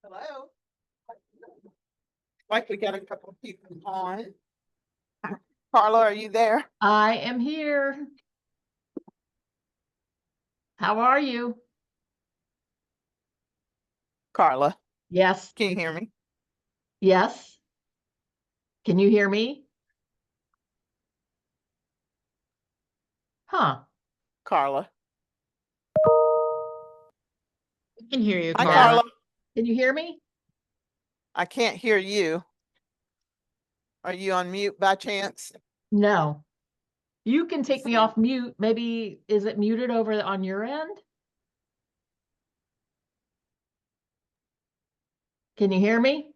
Hello. Like we got a couple of people on. Karla, are you there? I am here. How are you? Karla, Yes. can you hear me? Yes. Can you hear me? Huh. Karla. I can hear you, Hi, Karla. Karla. Can you hear me? I can't hear you. Are you on mute by chance? No. You can take me off mute. Maybe, is it muted over on your end? Can you hear me?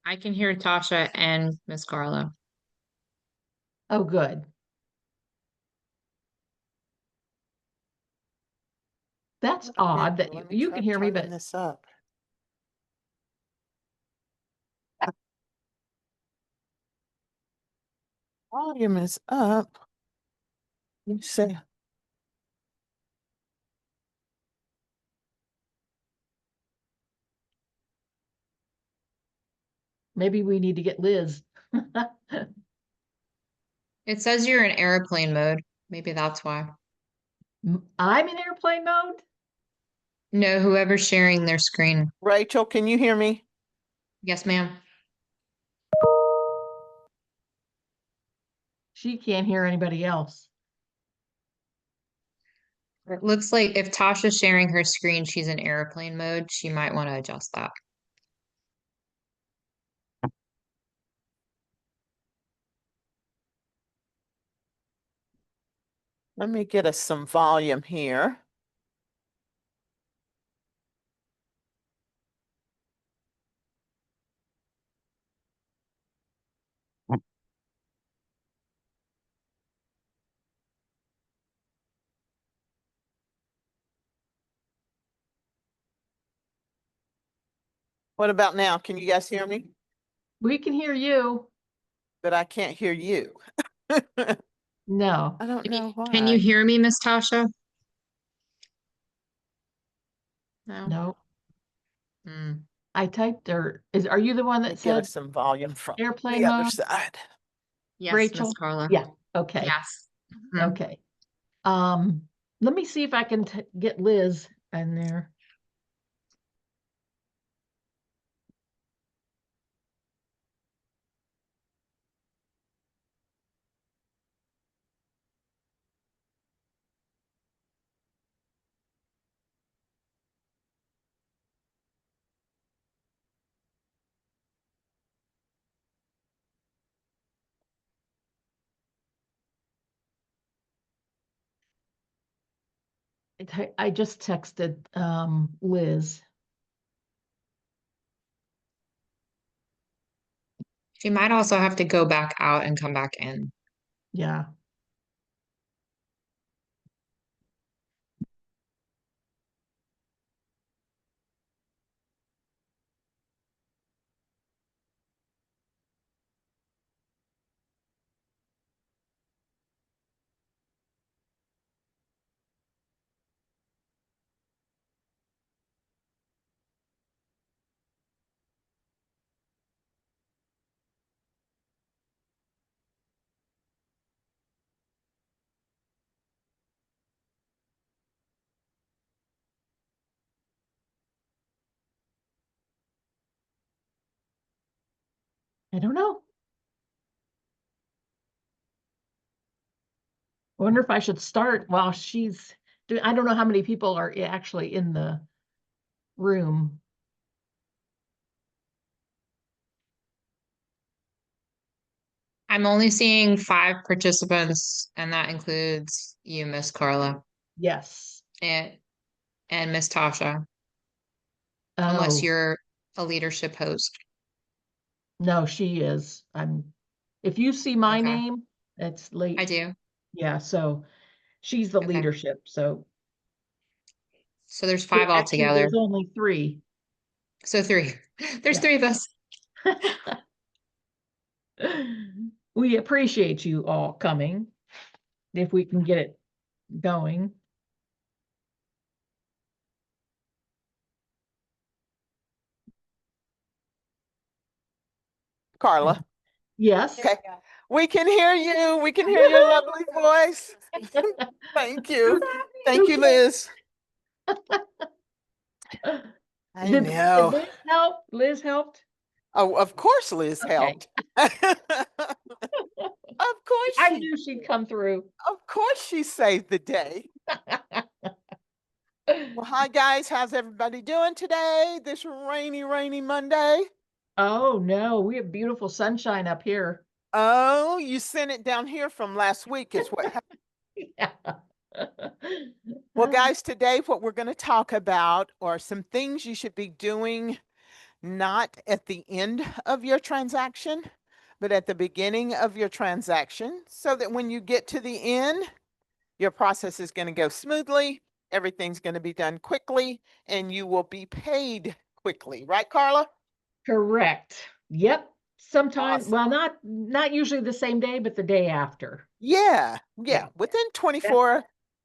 I can hear Tasha and Miss Karla. Oh, good. That's odd that you can hear me, but this up. Volume is up. You say maybe we need to get Liz. It says you're in airplane mode. Maybe that's why. I'm in airplane mode? No, whoever's sharing their screen. Rachel, can you hear me? Yes, ma'am. She can't hear anybody else. It looks like if Tasha's sharing her screen, she's in airplane mode. She might want to adjust that. Let me get us some volume here. What about now? Can you guys hear me? We can hear you. But I can't hear you. No. I don't know why. Can you hear me, Miss Tasha? No. No. Hmm. I typed her. Are you the one that Get said us some volume from airplane the other mode? side. Yes, Rachel? Miss Karla. Yeah. Okay. Yes. Mhm. Okay. Let me see if I can get Liz in there. I just texted Liz. She might also have to go back out and come back in. Yeah. I don't know. I wonder if I should start while she's doing, I don't know how many people are actually in the room. I'm only seeing 5 participants, and that includes you, Miss Karla, Yes. and Miss Tasha, unless Oh, you're a leadership host. no, she is. If you see my Okay, name, it's I late. do. Yeah, so she's the Okay, leadership. So so there's 5 actually altogether. there's only 3. So 3. There's Yeah. 3 of us. We appreciate you all coming if we can get it going. Carla. Yes. Okay. We can hear you. We can hear your lovely voice. Thank you. Thank you, Liz. I Did know. Liz help? Liz helped? Oh, of course Liz Okay. helped. Of course I she, knew she'd come through. of course she saved the day. Well, hi guys. How's everybody doing today? This rainy Monday. Oh no, we have beautiful sunshine up here. Oh, you sent it down here from last week is what happened. Yeah. Well, guys, today what we're going to talk about are some things you should be doing not at the end of your transaction, but at the beginning of your transaction, so that when you get to the end, your process is going to go smoothly, everything's going to be done quickly, and you will be paid quickly. Right, Karla? Correct. Yep. Sometimes, Awesome. well, not usually the same day, but the day after. Yeah, Yeah. within 24,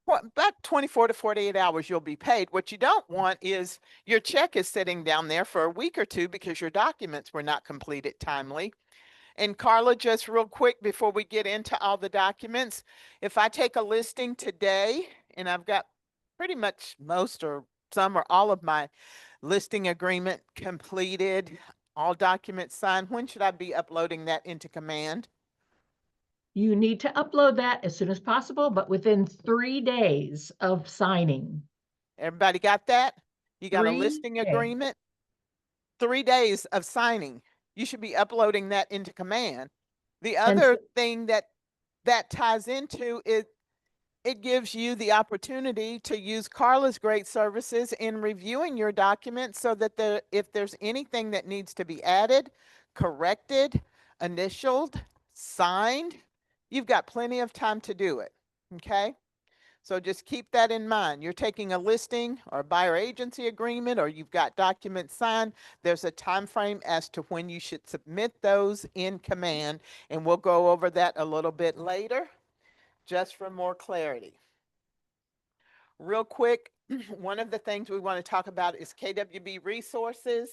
about 24 to 48 hours, you'll be paid. What you don't want is your check is sitting down there for a week or two because your documents were not completed timely. And Karla, just real quick before we get into all the documents, if I take a listing today and I've got pretty much most or some or all of my listing agreement completed, all documents signed, when should I be uploading that into Command? You need to upload that as soon as possible, but within 3 days of signing. Everybody got that? You got a 3 listing days. agreement, 3 days of signing. You should be uploading that into Command. The And other thing that ties into is it gives you the opportunity to use Karla's great services in reviewing your documents so that if there's anything that needs to be added, corrected, initialed, signed, you've got plenty of time to do it. Okay. So just keep that in mind. You're taking a listing or buyer agency agreement, or you've got documents signed. There's a time frame as to when you should submit those in Command, and we'll go over that a little bit later, just for more clarity. Real quick, one of the things we want to talk about is KWB resources.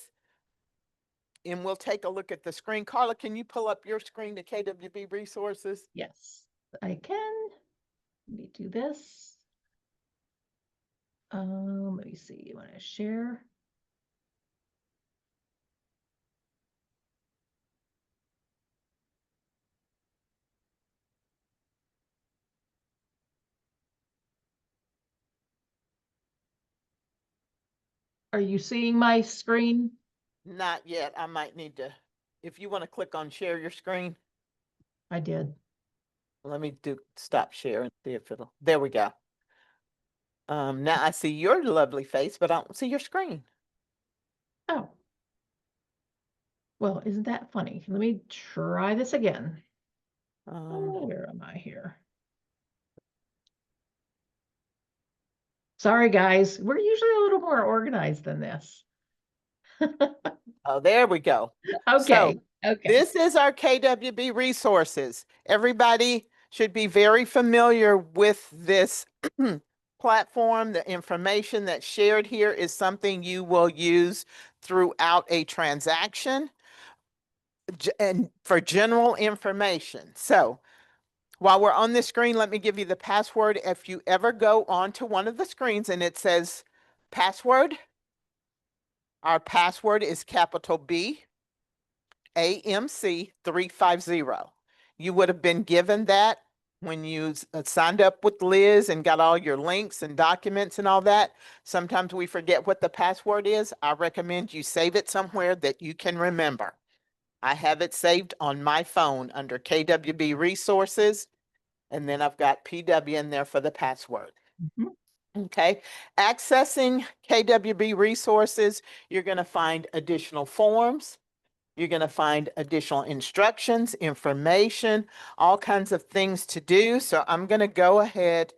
And we'll take a look at the screen. Karla, can you pull up your screen to KWB resources? yes, I can. Let me do this. Let me see. You want to share? Are you seeing my screen? Not yet. I might need to, if you want to click on share your screen, I did. let me stop share and see if it'll, there we go. Now I see your lovely face, but I don't see your screen. Oh. Well, isn't that funny? Let me try this again. Where am I here? Sorry, guys. We're usually a little more organized than this. Oh, there we go. Okay. So Okay. this is our KWB resources. Everybody should be very familiar with this platform. The information that's shared here is something you will use throughout a transaction and for general information. So while we're on this screen, let me give you the password. If you ever go onto one of the screens and it says password, our password is capital B. AMC 350. You would have been given that when you signed up with Liz and got all your links and documents and all that. Sometimes we forget what the password is. I recommend you save it somewhere that you can remember. I have it saved on my phone under KWB Resources, and then I've got PW in there for the password. Mhm. Okay, accessing KWB Resources, you're going to find additional forms. You're going to find additional instructions, information, all kinds of things to do. So I'm going to go ahead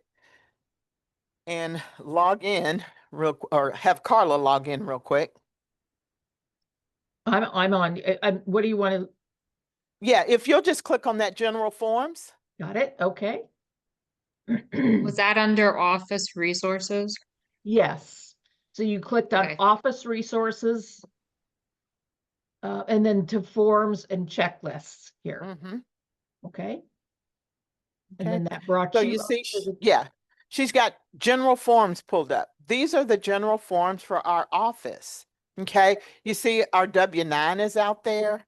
and log in or have Karla log in real quick. I'm on, what do you want to, Yeah, if you'll just click on that general forms. got it? Okay. Was that under office resources? Yes. So you clicked on Okay. office resources. And then to forms and checklists here. Mhm. Okay. And Okay. then that brought So you you up see, to the, yeah, she's got general forms pulled up. These are the general forms for our office. Okay, you see our W-9 is out there.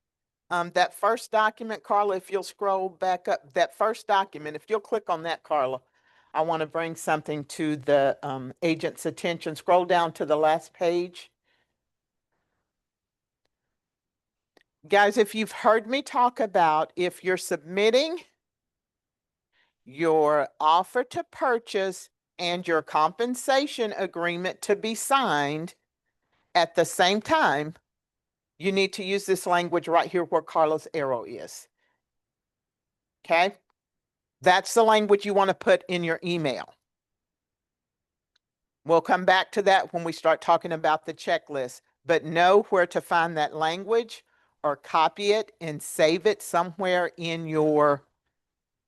That first document, Karla, if you'll scroll back up, that first document, if you'll click on that, Karla, I want to bring something to the agent's attention. Scroll down to the last page. Guys, if you've heard me talk about if you're submitting your offer to purchase and your compensation agreement to be signed at the same time, you need to use this language right here where Karla's arrow is. Okay? That's the language you want to put in your email. We'll come back to that when we start talking about the checklist, but know where to find that language or copy it and save it somewhere in your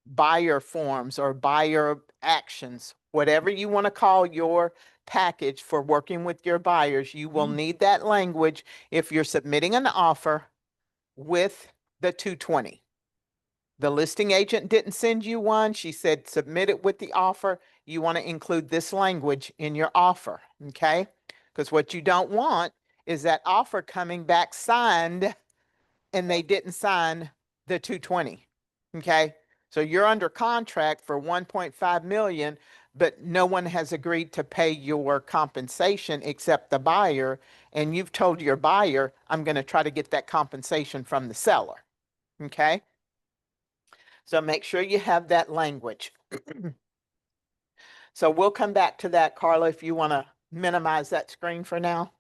buyer forms or buyer actions, whatever you want to call your package for working with your buyers. You will need that language if you're submitting an offer with the 220. The listing agent didn't send you one. She said, submit it with the offer. You want to include this language in your offer, okay? Because what you don't want is that offer coming back signed and they didn't sign the 220, okay? So you're under contract for 1.5 million, but no one has agreed to pay your compensation except the buyer. And you've told your buyer, I'm going to try to get that compensation from the seller, okay? So make sure you have that language. So we'll come back to that, Karla, if you want to minimize that screen for now.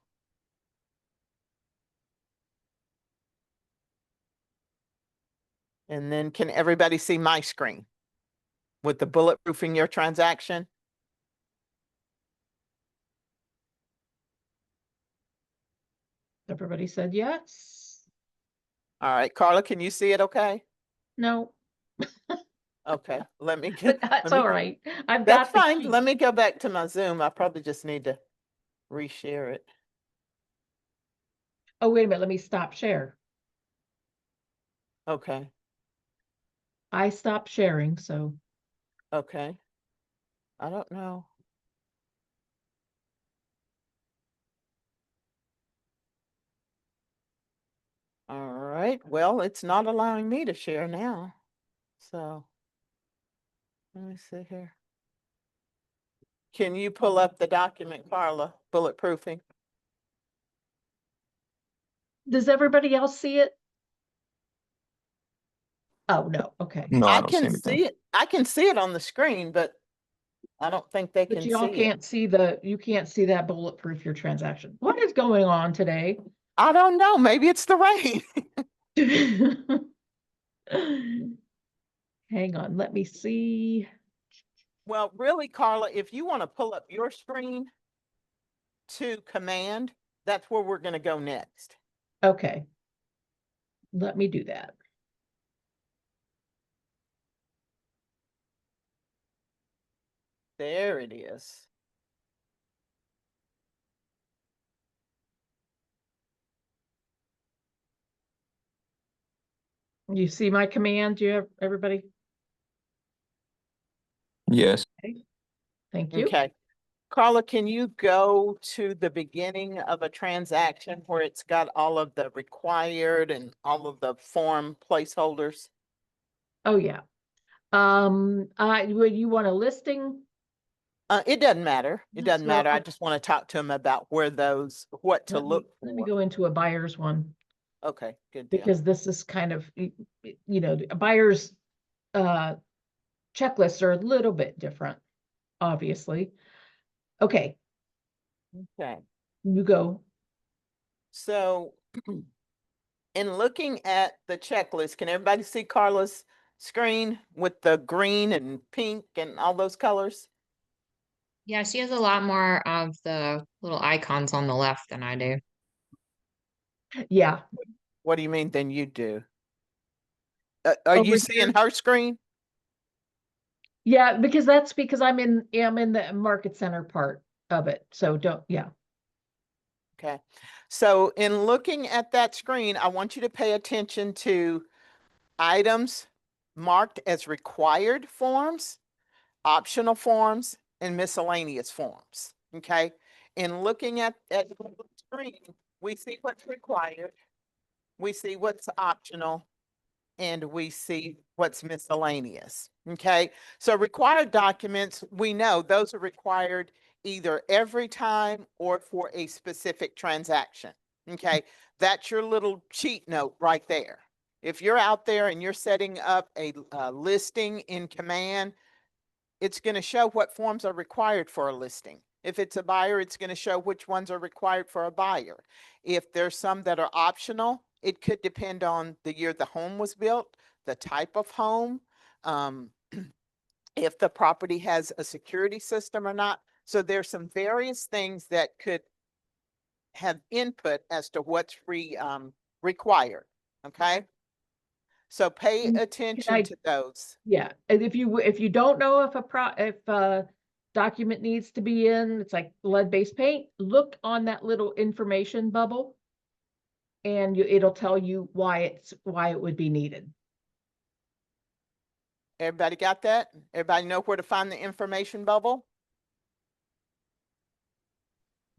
And then can everybody see my screen with the bulletproofing your transaction? everybody said yes. All right, Karla, can you see it okay? No, Okay, let me but get, that's let me, all right. I've that's got the fine. sheet. Let me go back to my Zoom. I probably just need to reshare it. Oh, wait a minute. Let me stop share. Okay, I stopped sharing, so okay. I don't know. All right, well, it's not allowing me to share now. So let me see here. Can you pull up the document, Karla, bulletproofing? does everybody else see it? Oh, no. Okay. No, I I don't see can anything. see it. I can see it on the screen, but I don't think they But can y'all see it. can't see you can't see that bulletproof your transaction. What is going on today? I don't know. Maybe it's the rain. Hang on, let me see. Well, really, Karla, if you want to pull up your screen to command, that's where we're going to go next. Okay. Let me do that. There it is. You see my command, everybody? Yes. Thank you. Okay. Karla, can you go to the beginning of a transaction where it's got all of the required and all of the form placeholders? Oh, yeah. Would you want a listing? It doesn't matter. It doesn't So matter. I just want to talk to him about where what to look let me for. go into a buyer's one, Okay, good deal. because this is kind of, a buyer's checklists are a little bit different, obviously. Okay, Okay. you go. So in looking at the checklist, can everybody see Karla's screen with the green and pink and all those colors? Yeah, she has a lot more of the little icons on the left than I do. Yeah, What do you mean than you do? Are you over seeing here. her screen? Yeah, because I'm in the market center part of it. So don't, yeah. Okay. So in looking at that screen, I want you to pay attention to items marked as required forms, optional forms, and miscellaneous forms. Okay. In looking at the screen, we see what's required, we see what's optional, and we see what's miscellaneous. Okay. So required documents, we know those are required either every time or for a specific transaction. Okay. That's your little cheat note right there. If you're out there and you're setting up a listing in Command, it's going to show what forms are required for a listing. If it's a buyer, it's going to show which ones are required for a buyer. If there's some that are optional, it could depend on the year the home was built, the type of home, if the property has a security system or not. So there's some various things that could have input as to what's required. Okay. So pay Can attention I, to those. yeah, and if you don't know if a document needs to be in, it's like lead-based paint, look on that little information bubble, and it'll tell you why it would be needed. Everybody got that? Everybody know where to find the information bubble?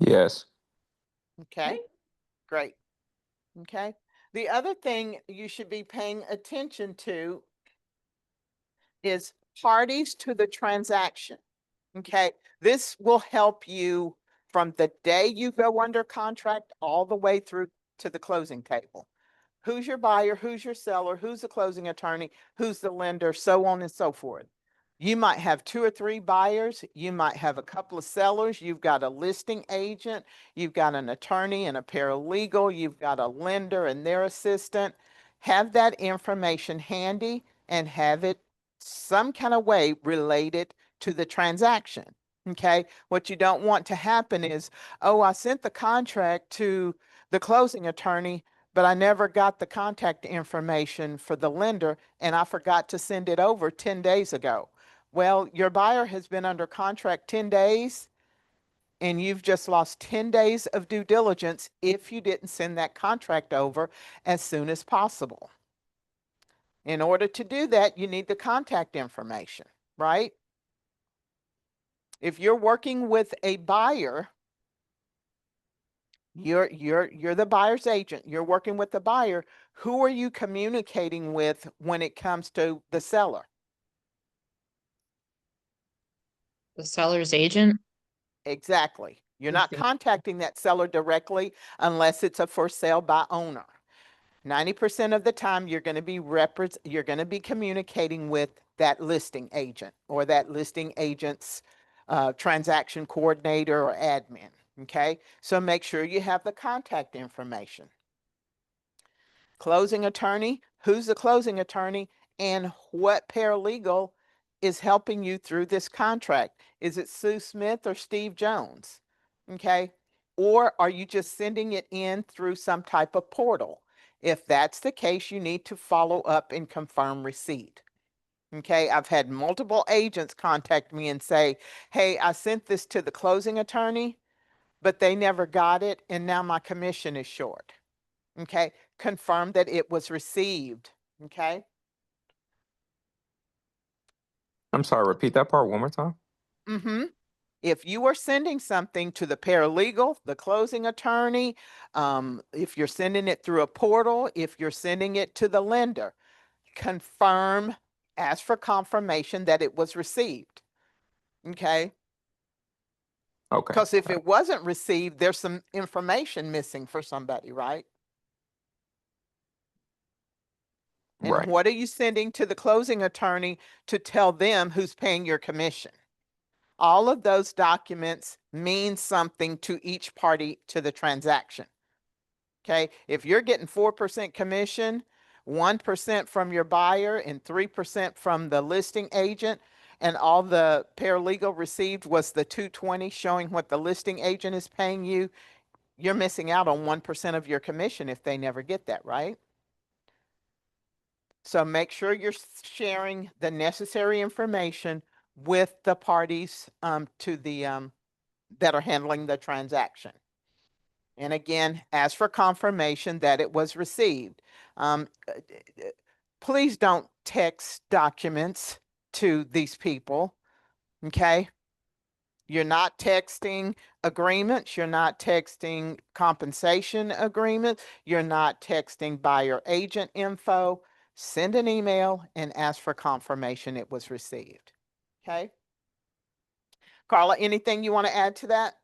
Yes. Okay, great. Okay. The other thing you should be paying attention to is parties to the transaction. Okay. This will help you from the day you go under contract all the way through to the closing table. Who's your buyer? Who's your seller? Who's the closing attorney? Who's the lender? So on and so forth. You might have 2 or 3 buyers. You might have a couple of sellers. You've got a listing agent. You've got an attorney and a paralegal. You've got a lender and their assistant. Have that information handy and have it some kind of way related to the transaction. Okay. What you don't want to happen is, oh, I sent the contract to the closing attorney, but I never got the contact information for the lender and I forgot to send it over 10 days ago. Well, your buyer has been under contract 10 days and you've just lost 10 days of due diligence if you didn't send that contract over as soon as possible. In order to do that, you need the contact information, right? If you're working with a buyer, you're the buyer's agent. You're working with the buyer. Who are you communicating with when it comes to the seller? The seller's agent. Exactly. You're not Listing. contacting that seller directly unless it's a for sale by owner. 90% of the time you're going to be communicating with that listing agent or that listing agent's transaction coordinator or admin. Okay. So make sure you have the contact information. Closing attorney, who's the closing attorney and what paralegal is helping you through this contract? Is it Sue Smith or Steve Jones? Okay. Or are you just sending it in through some type of portal? If that's the case, you need to follow up and confirm receipt. Okay. I've had multiple agents contact me and say, hey, I sent this to the closing attorney, but they never got it. And now my commission is short. Okay. Confirm that it was received. Okay. I'm sorry, repeat that part one more time. Mm-hmm. If you are sending something to the paralegal, the closing attorney, if you're sending it through a portal, if you're sending it to the lender, confirm, ask for confirmation that it was received. Okay? Okay. Because if it wasn't received, there's some information missing for somebody, right? And Right. what are you sending to the closing attorney to tell them who's paying your commission? All of those documents mean something to each party to the transaction. Okay, if you're getting 4% commission, 1% from your buyer and 3% from the listing agent, and all the paralegal received was the 220 showing what the listing agent is paying you, you're missing out on 1% of your commission if they never get that, right? So make sure you're sharing the necessary information with the parties to the that are handling the transaction. And again, ask for confirmation that it was received. Please don't text documents to these people, okay? You're not texting agreements. You're not texting compensation agreements. You're not texting buyer agent info. Send an email and ask for confirmation it was received. Okay? Karla, anything you want to add to that?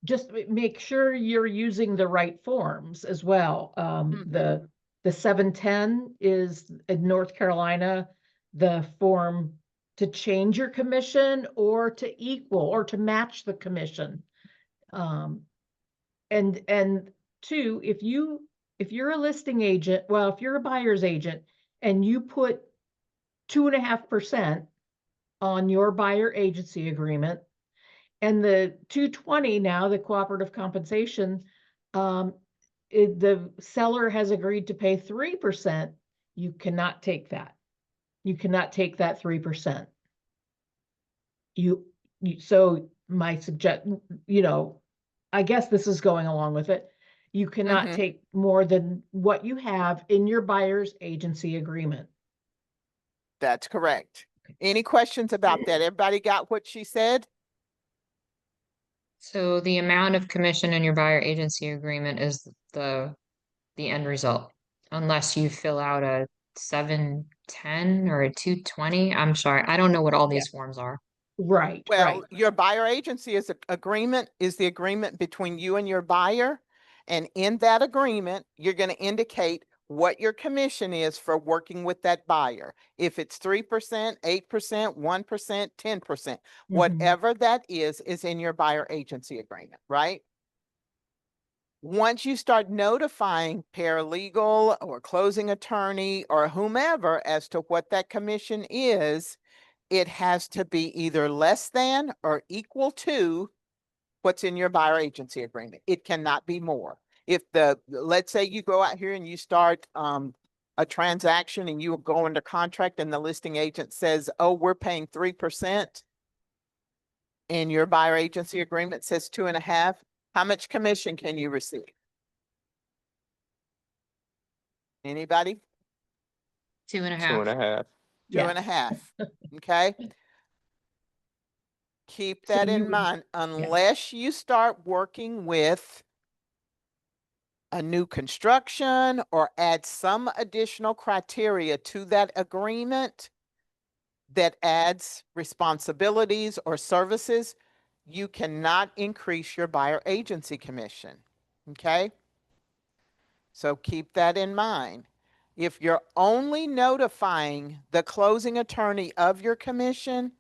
Just make sure you're using the right forms as well. The 710 is in North Carolina, the form to change your commission or to equal or to match the commission. And two, if you're a listing agent, well, if you're a buyer's agent and you put 2.5% on your buyer agency agreement, and the 220 now, the cooperative compensation, the seller has agreed to pay 3%, you cannot take that. You cannot take that 3%. So my I guess this is going along with it. You cannot take more than what you have in your buyer's agency agreement. That's correct. Any questions about that? Everybody got what she said? So the amount of commission in your buyer agency agreement is the end result, unless you fill out a 710 or a 220. I'm sorry, I don't know what all these forms are. Right, Well, right. your buyer agency is the agreement between you and your buyer. And in that agreement, you're going to indicate what your commission is for working with that buyer. If it's 3%, 8%, 1%, 10%, whatever that is in your buyer agency agreement, right? Once you start notifying paralegal or closing attorney or whomever as to what that commission is, it has to be either less than or equal to what's in your buyer agency agreement. It cannot be more. If let's say you go out here and you start a transaction and you go under contract and the listing agent says, oh, we're paying 3%, and your buyer agency agreement says 2.5%, how much commission can you receive? Anybody? 2.5. 2.5. 2.5. Okay. Keep So that you in would- mind, unless you start working with a new construction or add some additional criteria to that agreement that adds responsibilities or services, you cannot increase your buyer agency commission. Okay? So keep that in mind. If you're only notifying the closing attorney of your commission,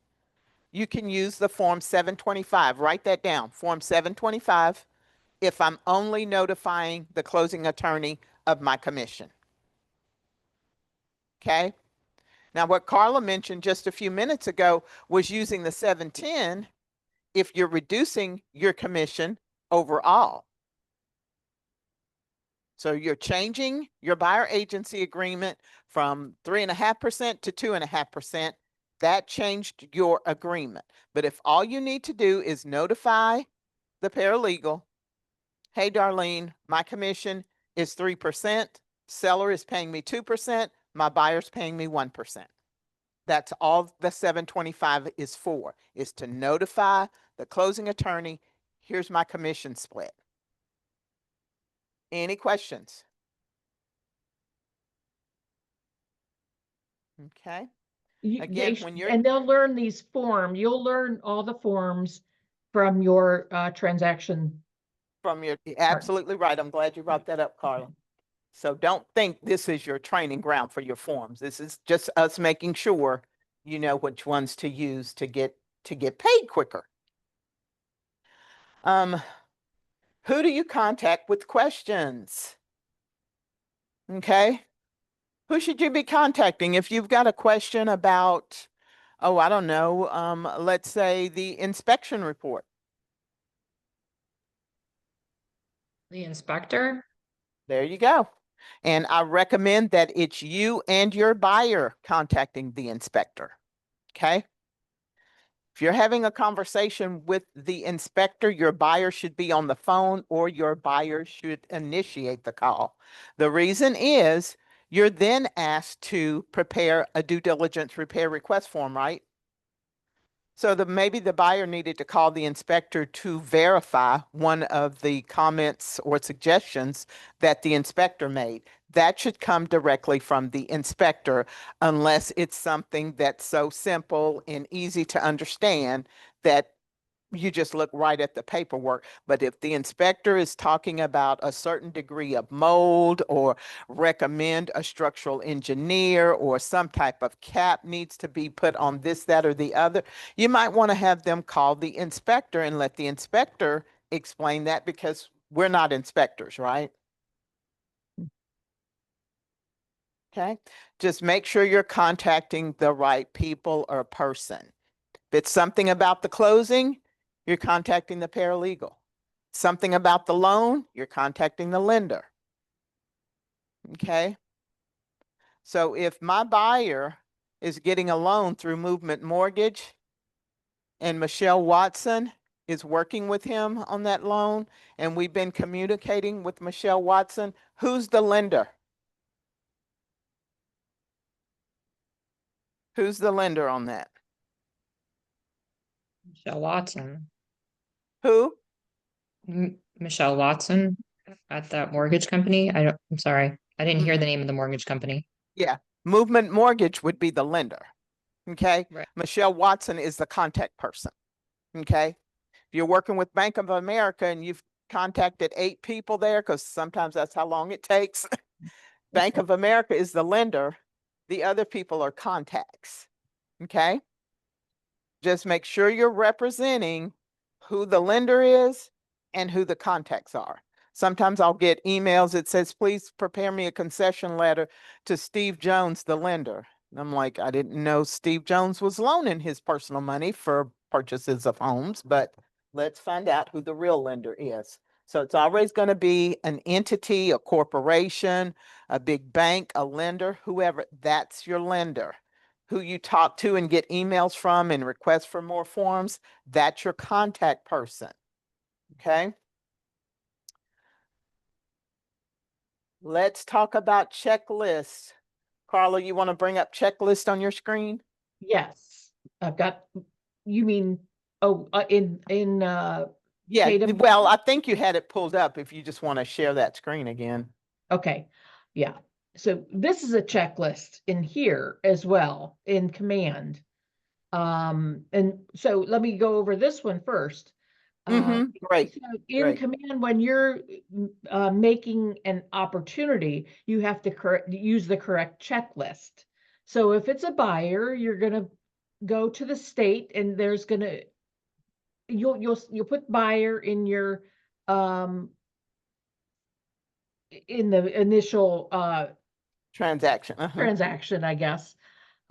you can use the Form 725. Write that down, Form 725, if I'm only notifying the closing attorney of my commission. Okay? Now, what Karla mentioned just a few minutes ago was using the 710 if you're reducing your commission overall. So you're changing your buyer agency agreement from 3.5% to 2.5%. That changed your agreement. But if all you need to do is notify the paralegal, hey, Darlene, my commission is 3%. Seller is paying me 2%. My buyer's paying me 1%. That's all the 725 is for, is to notify the closing attorney, here's my commission split. Any questions? Okay, again, when you're, and they'll learn these you'll learn all the forms from your transaction. from your, you're absolutely right. I'm glad you brought that up, Karla. So don't think this is your training ground for your forms. This is just us making sure you know which ones to use to get paid quicker. Who do you contact with questions? Okay. Who should you be contacting if you've got a question about, oh, I don't know, let's say the inspection report? The inspector? There you go. And I recommend that it's you and your buyer contacting the inspector. Okay. If you're having a conversation with the inspector, your buyer should be on the phone or your buyer should initiate the call. The reason is you're then asked to prepare a due diligence repair request form, right? So maybe the buyer needed to call the inspector to verify one of the comments or suggestions that the inspector made. That should come directly from the inspector, unless it's something that's so simple and easy to understand that you just look right at the paperwork. But if the inspector is talking about a certain degree of mold or recommend a structural engineer or some type of cap needs to be put on this, that, or the other, you might want to have them call the inspector and let the inspector explain that, because we're not inspectors, right? Okay, just make sure you're contacting the right people or person. If it's something about the closing, you're contacting the paralegal. Something about the loan, you're contacting the lender. Okay. So if my buyer is getting a loan through Movement Mortgage and Michelle Watson is working with him on that loan, and we've been communicating with Michelle Watson, who's the lender? Who's the lender on that? Michelle Watson. Who? Michelle Watson at that mortgage company. I'm sorry. I didn't hear the name of the mortgage company. Yeah, Movement Mortgage would be the lender. Okay. Right. Michelle Watson is the contact person. Okay. If you're working with Bank of America and you've contacted 8 people there, because sometimes that's how long it takes. Bank of America is the lender. The other people are contacts. Okay. Just make sure you're representing who the lender is and who the contacts are. Sometimes I'll get emails that says, please prepare me a concession letter to Steve Jones, the lender. And I'm like, I didn't know Steve Jones was loaning his personal money for purchases of homes, but let's find out who the real lender is. So it's always going to be an entity, a corporation, a big bank, a lender, whoever, that's your lender. Who you talk to and get emails from and request for more forms, that's your contact person. Okay. Let's talk about checklists. Karla, you want to bring up checklist on your screen? Yes, I've got, you mean, in Yeah, Tatum? well, I think you had it pulled up if you just want to share that screen again. Okay, yeah. So this is a checklist in here as well in command. And so let me go over this one first. Great. So in Great. command, when you're making an opportunity, you have to use the correct checklist. So if it's a buyer, you're going to go to the state, and there's going to, you'll put buyer in your in the initial Transaction. transaction, I guess,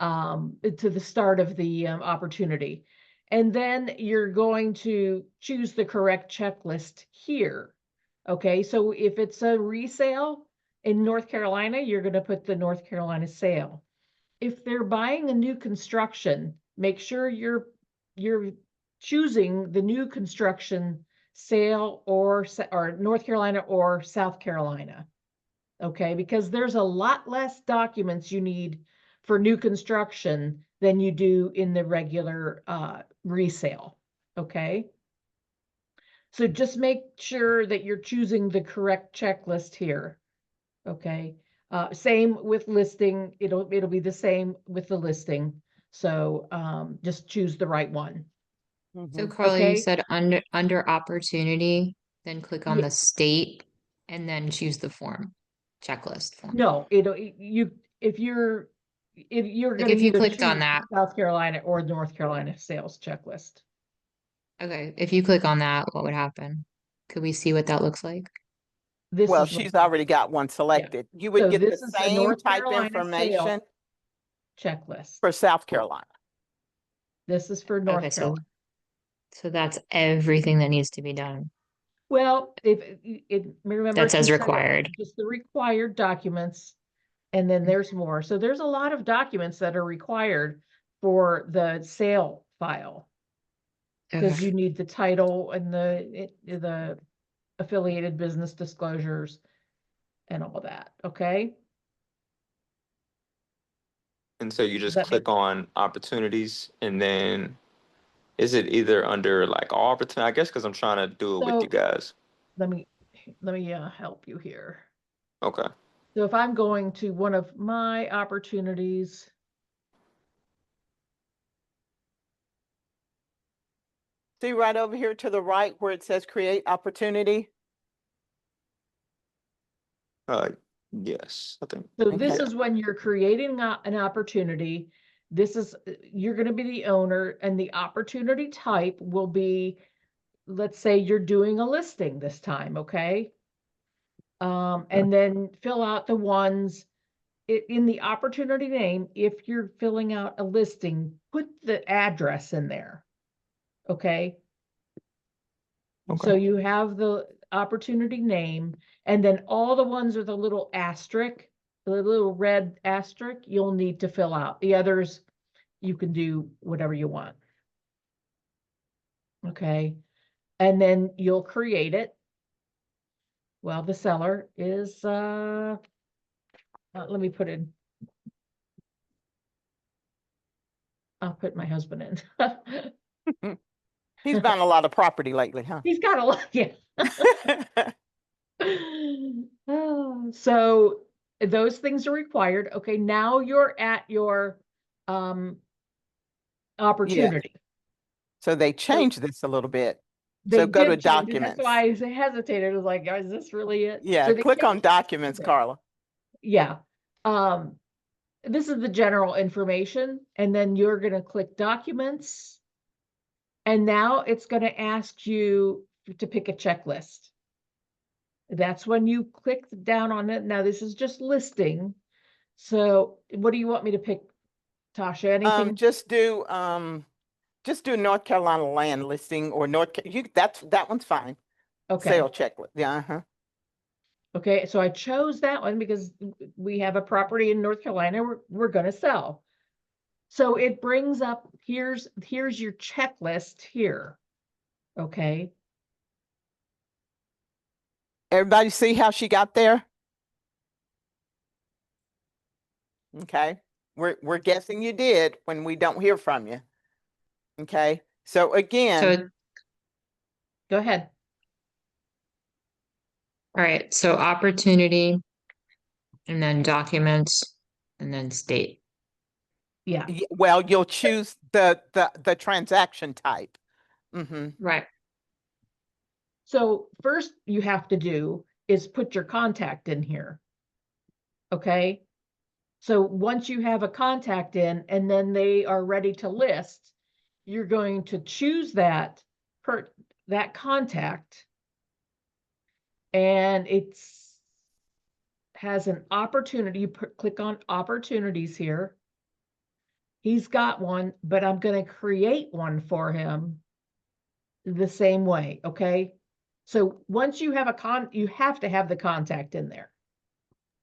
to the start of the opportunity. And then you're going to choose the correct checklist here. Okay, so if it's a resale in North Carolina, you're going to put the North Carolina sale. If they're buying a new construction, make sure you're choosing the new construction sale or North Carolina or South Carolina. Okay, because there's a lot less documents you need for new construction than you do in the regular resale, okay? So just make sure that you're choosing the correct checklist here, okay? Same with listing, it'll be the same with the listing. So just choose the right one. So Mhm. Carla, you Okay. said under opportunity, then click on Ye- the state and then choose the form, checklist form. No, if you're Like gonna if you either clicked on choose that, South Carolina or North Carolina sales checklist. okay, if you click on that, what would happen? Could we see what that looks like? This Well, is what, she's already got one selected. You would so get the this is the same North type Carolina information sales checklist. for South Carolina. This is for Okay, North Carolina. so that's everything that needs to be done. Well, if remember That says she said required. just the required documents, and then there's more. So there's a lot of documents that are required for the sale file. Because Okay. you need the title and the affiliated business disclosures and all that, okay? And so you Does just that make, click on opportunities and then is it either under like all opportunity? I guess because I'm trying to do it with you so guys. let me help you here. Okay. So if I'm going to one of my opportunities, See right over here to the right where it says create opportunity? Yes, I think. so this Okay. is when you're creating an opportunity. This is, you're going to be the owner, and the opportunity type will be, let's say you're doing a listing this time, okay? And then fill out the ones in the opportunity name. If you're filling out a listing, put the address in there, okay? So Okay. you have the opportunity name, and then all the ones with a little asterisk, the little red asterisk, you'll need to fill out. The others, you can do whatever you want. Okay, and then you'll create it. Well, the seller is, let me put in, I'll put my husband in. He's buying a lot of property lately, huh? He's got a lot, yeah. So those things are required. Okay, now you're at your Yeah. opportunity. So they So changed this a little bit. they So go to did change it. That's documents. why I hesitated. I was like, is this really it? Yeah, So they click on changed it a documents, bit. Karla. Yeah. This is the general information, and then you're going to click documents. And now it's going to ask you to pick a checklist. That's when you click down on it. Now this is just listing. So what do you want me to pick, Tasha? Anything? Just do North Carolina land listing or that one's fine. Okay. Sale checklist. Yeah, uh-huh. Okay. So I chose that one because we have a property in North Carolina we're going to sell. So it brings up, here's your checklist here. Okay. Everybody see how she got there? Okay. We're guessing you did when we don't hear from you. Okay. So again, So, Go ahead. all right, so opportunity and then documents and then state. Yeah. well, you'll choose the transaction type. Mm-hmm. Right. So first you have to do is put your contact in here. Okay. So once you have a contact in and then they are ready to list, you're going to choose that contact, and it's has an opportunity. You click on opportunities here. He's got one, but I'm going to create one for him the same way. Okay. So once you have you have to have the contact in there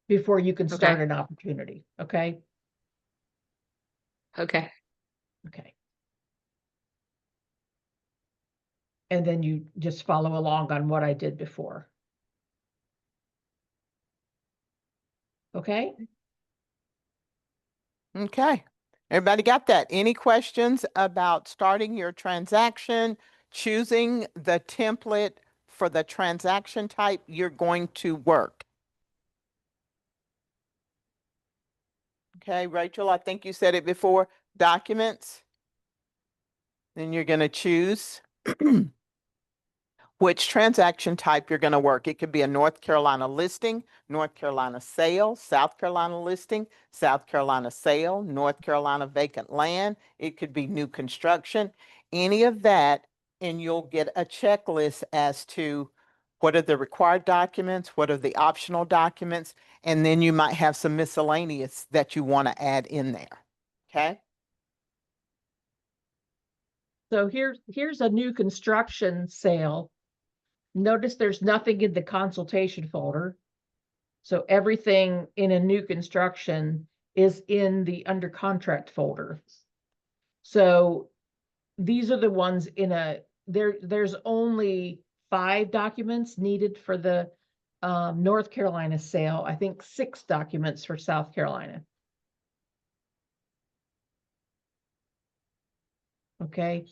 before you can start Okay. an opportunity. Okay. Okay. Okay. And then you just follow along on what I did before. Okay. Okay, everybody got that? Any questions about starting your transaction, choosing the template for the transaction type you're going to work? Okay, Rachel, I think you said it before, documents. Then you're going to choose which transaction type you're going to work. It could be a North Carolina listing, North Carolina sale, South Carolina listing, South Carolina sale, North Carolina vacant land. It could be new construction, any of that. And you'll get a checklist as to what are the required documents, what are the optional documents, and then you might have some miscellaneous that you want to add in there. Okay. So here's a new construction sale. Notice there's nothing in the consultation folder. So everything in a new construction is in the under contract folder. So these are the ones in there's only 5 documents needed for the North Carolina sale. I think 6 documents for South Carolina. Okay.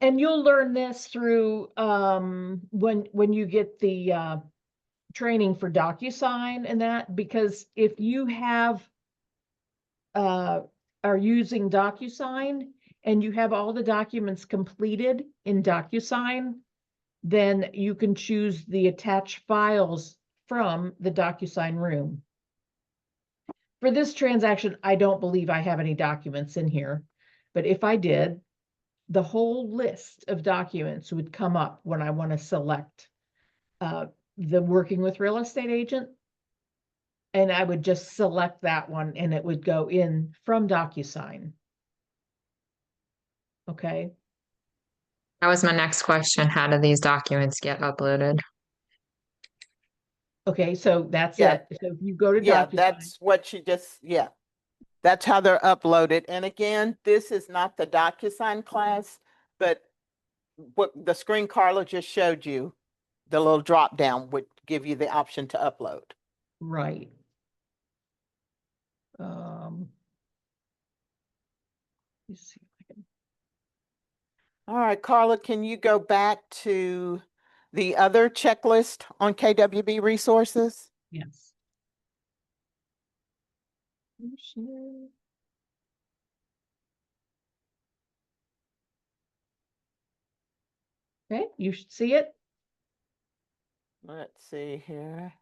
And you'll learn this through when you get the training for DocuSign and that, because if you have are using DocuSign and you have all the documents completed in DocuSign, then you can choose the attached files from the DocuSign room. For this transaction, I don't believe I have any documents in here, but if I did, the whole list of documents would come up when I want to select the working with real estate agent. And I would just select that one and it would go in from DocuSign. Okay. That was my next question. How do these documents get uploaded? Okay, so that's Yeah. it. So if you go to Yeah, DocuSign, that's what she just, yeah. That's how they're uploaded. And again, this is not the DocuSign class, but what the screen Karla just showed you, the little drop down would give you the option to upload. right. Let's see if I can. All right, Karla, can you go back to the other checklist on KWB resources? Yes. Okay, you should see it. Let's see here.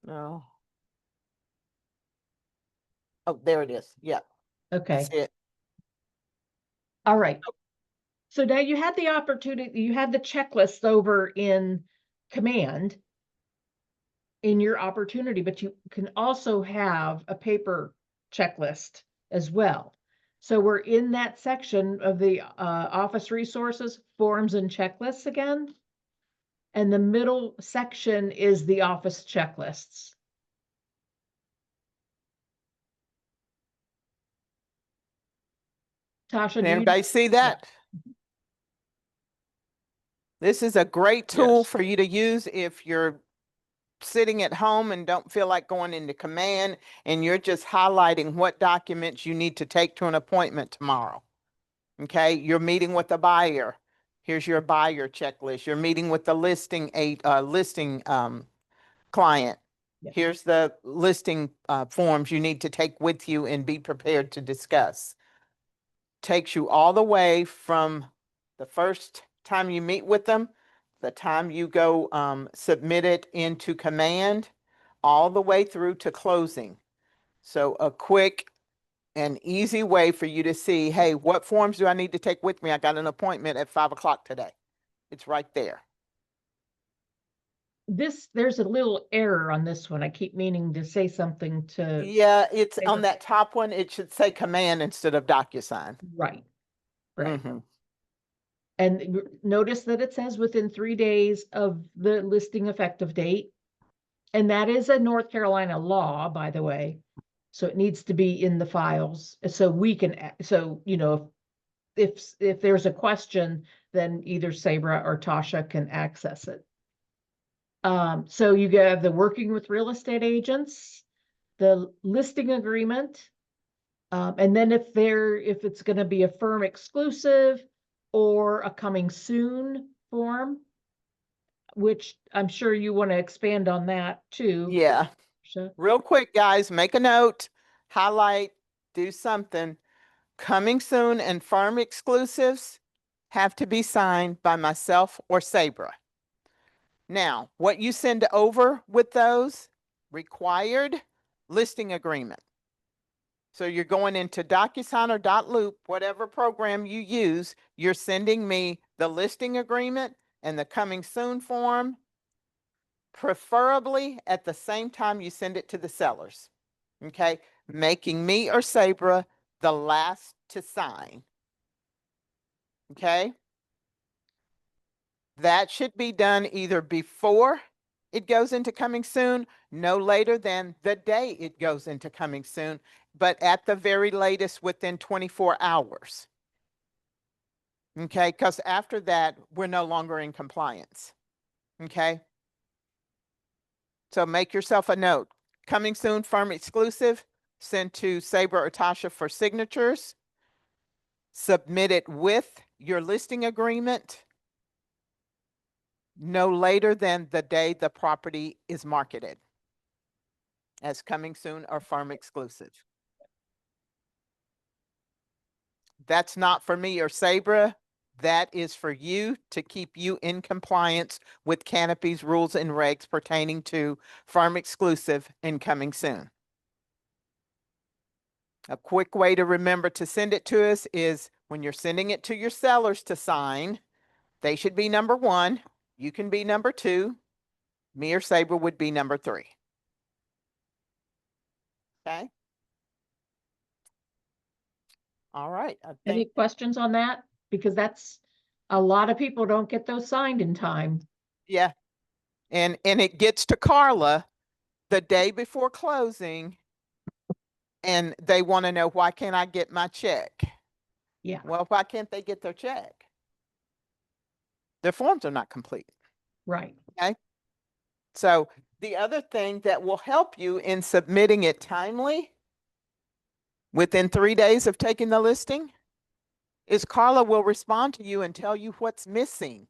No. Oh, there it is. Yeah, Okay. that's it. All right. So now you had the opportunity, you had the checklist over in Command in your opportunity, but you can also have a paper checklist as well. So we're in that section of the office resources, forms and checklists again. And the middle section is the office checklists. Tasha, Can do you? everybody see that? This is a great tool Yes. for you to use if you're sitting at home and don't feel like going into Command and you're just highlighting what documents you need to take to an appointment tomorrow. Okay, you're meeting with a buyer. Here's your buyer checklist. You're meeting with the listing client. Yes. Here's the listing forms you need to take with you and be prepared to discuss. Takes you all the way from the first time you meet with them, the time you go submit it into Command, all the way through to closing. So a quick and easy way for you to see, hey, what forms do I need to take with me? I got an appointment at 5 o'clock today. It's right there. There's a little error on this one. I keep meaning to say something to. Yeah, it's on paper. that top one. It should say Command instead of DocuSign. Right. Right. Mhm. And notice that it says within 3 days of the listing effective date. And that is a North Carolina law, by the way. So it needs to be in the files. So we can, so, you know, if there's a question, then either Sabra or Tasha can access it. So you have the working with real estate agents, the listing agreement, and then if it's going to be a firm exclusive or a coming soon form, which I'm sure you want to expand on that too. Yeah. Tasha. Real quick, guys, make a note, highlight, do something. Coming soon and firm exclusives have to be signed by myself or Sabra. Now, what you send over with those required listing agreement. So you're going into DocuSign or .loop, whatever program you use, you're sending me the listing agreement and the coming soon form, preferably at the same time you send it to the sellers. Okay, making me or Sabra the last to sign. Okay. That should be done either before it goes into coming soon, no later than the day it goes into coming soon, but at the very latest within 24 hours. Okay, because after that, we're no longer in compliance. Okay. So make yourself a note. Coming soon, firm exclusive, send to Sabra or Tasha for signatures. Submit it with your listing agreement no later than the day the property is marketed as coming soon or firm exclusive. That's not for me or Sabra. That is for you to keep you in compliance with Canopy's rules and regs pertaining to firm exclusive and coming soon. A quick way to remember to send it to us is when you're sending it to your sellers to sign, they should be number 1. You can be number 2. Me or Sabra would be number 3. Okay. All right. I Any think, questions on that? Because that's a lot of people don't get those signed in time. yeah. And it gets to Karla the day before closing and they want to know, why can't I get my check? Yeah, Well, why can't they get their check? Their forms are not complete. right. Okay. So the other thing that will help you in submitting it timely within 3 days of taking the listing is Karla will respond to you and tell you what's missing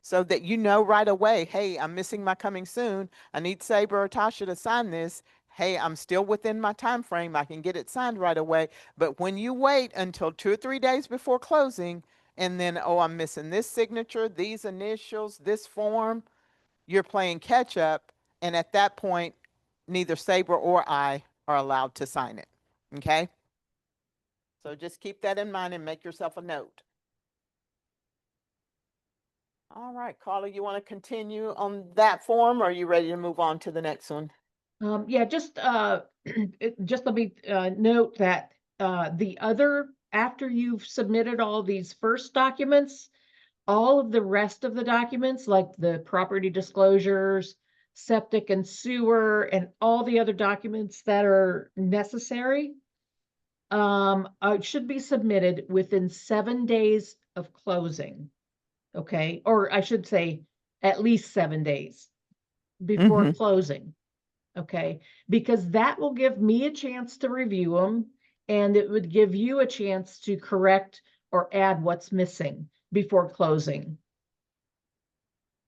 so that you know right away, hey, I'm missing my coming soon. I need Sabra or Tasha to sign this. Hey, I'm still within my time frame. I can get it signed right away. But when you wait until 2 or 3 days before closing and then, oh, I'm missing this signature, these initials, this form, you're playing catch up. And at that point, neither Sabra or I are allowed to sign it. Okay. So just keep that in mind and make yourself a note. All right, Karla, you want to continue on that form or are you ready to move on to the next one? Yeah, just just let me note that after you've submitted all these first documents, all of the rest of the documents, like the property disclosures, septic and sewer, and all the other documents that are necessary, should be submitted within 7 days of closing. Okay, or I should say at least 7 days before closing. Okay, because that will give me a chance to review them and it would give you a chance to correct or add what's missing before closing.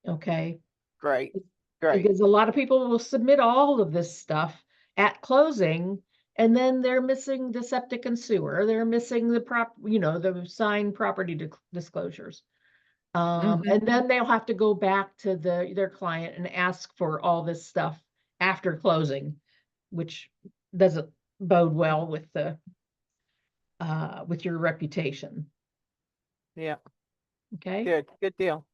Okay, Great, great. because a lot of people will submit all of this stuff at closing and then they're missing the septic and sewer, they're missing the signed property disclosures. And then they'll have to go back to their client and ask for all this stuff after closing, which doesn't bode well with with your reputation. Yeah, Okay. good deal.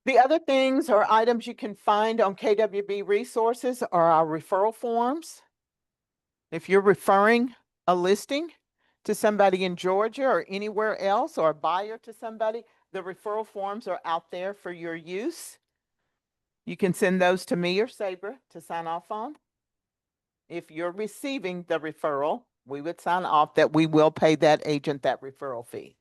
The other things or items you can find on KWB resources are our referral forms. If you're referring a listing to somebody in Georgia or anywhere else, or a buyer to somebody, the referral forms are out there for your use. You can send those to me or Sabra to sign off on. If you're receiving the referral, we would sign off that we will pay that agent that referral fee.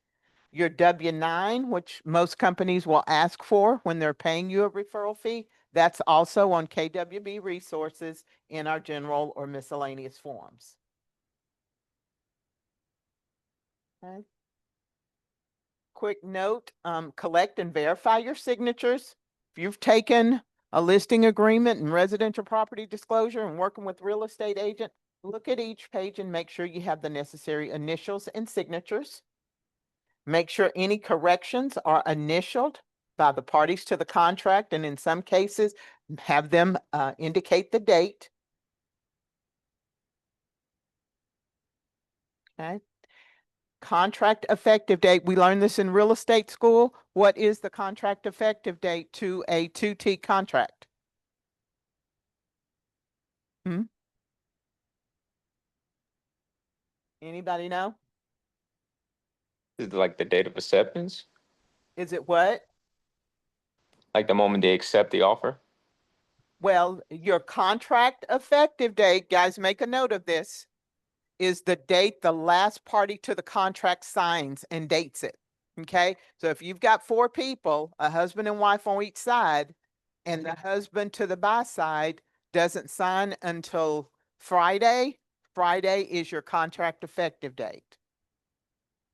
Your W-9, which most companies will ask for when they're paying you a referral fee, that's also on KWB resources in our general or miscellaneous forms. Okay. Quick note, collect and verify your signatures. If you've taken a listing agreement and residential property disclosure and working with real estate agent, look at each page and make sure you have the necessary initials and signatures. Make sure any corrections are initialed by the parties to the contract, and in some cases, have them indicate the date. Okay. Contract effective date. We learned this in real estate school. What is the contract effective date to a 2T contract? Anybody know? Is it like the date of acceptance? Is it what? Like the moment they accept the offer? Well, your contract effective date, guys, make a note of this, is the date the last party to the contract signs and dates it. Okay. So if you've got 4 people, a husband and wife on each side, and the husband to the buy side doesn't sign until Friday, Friday is your contract effective date.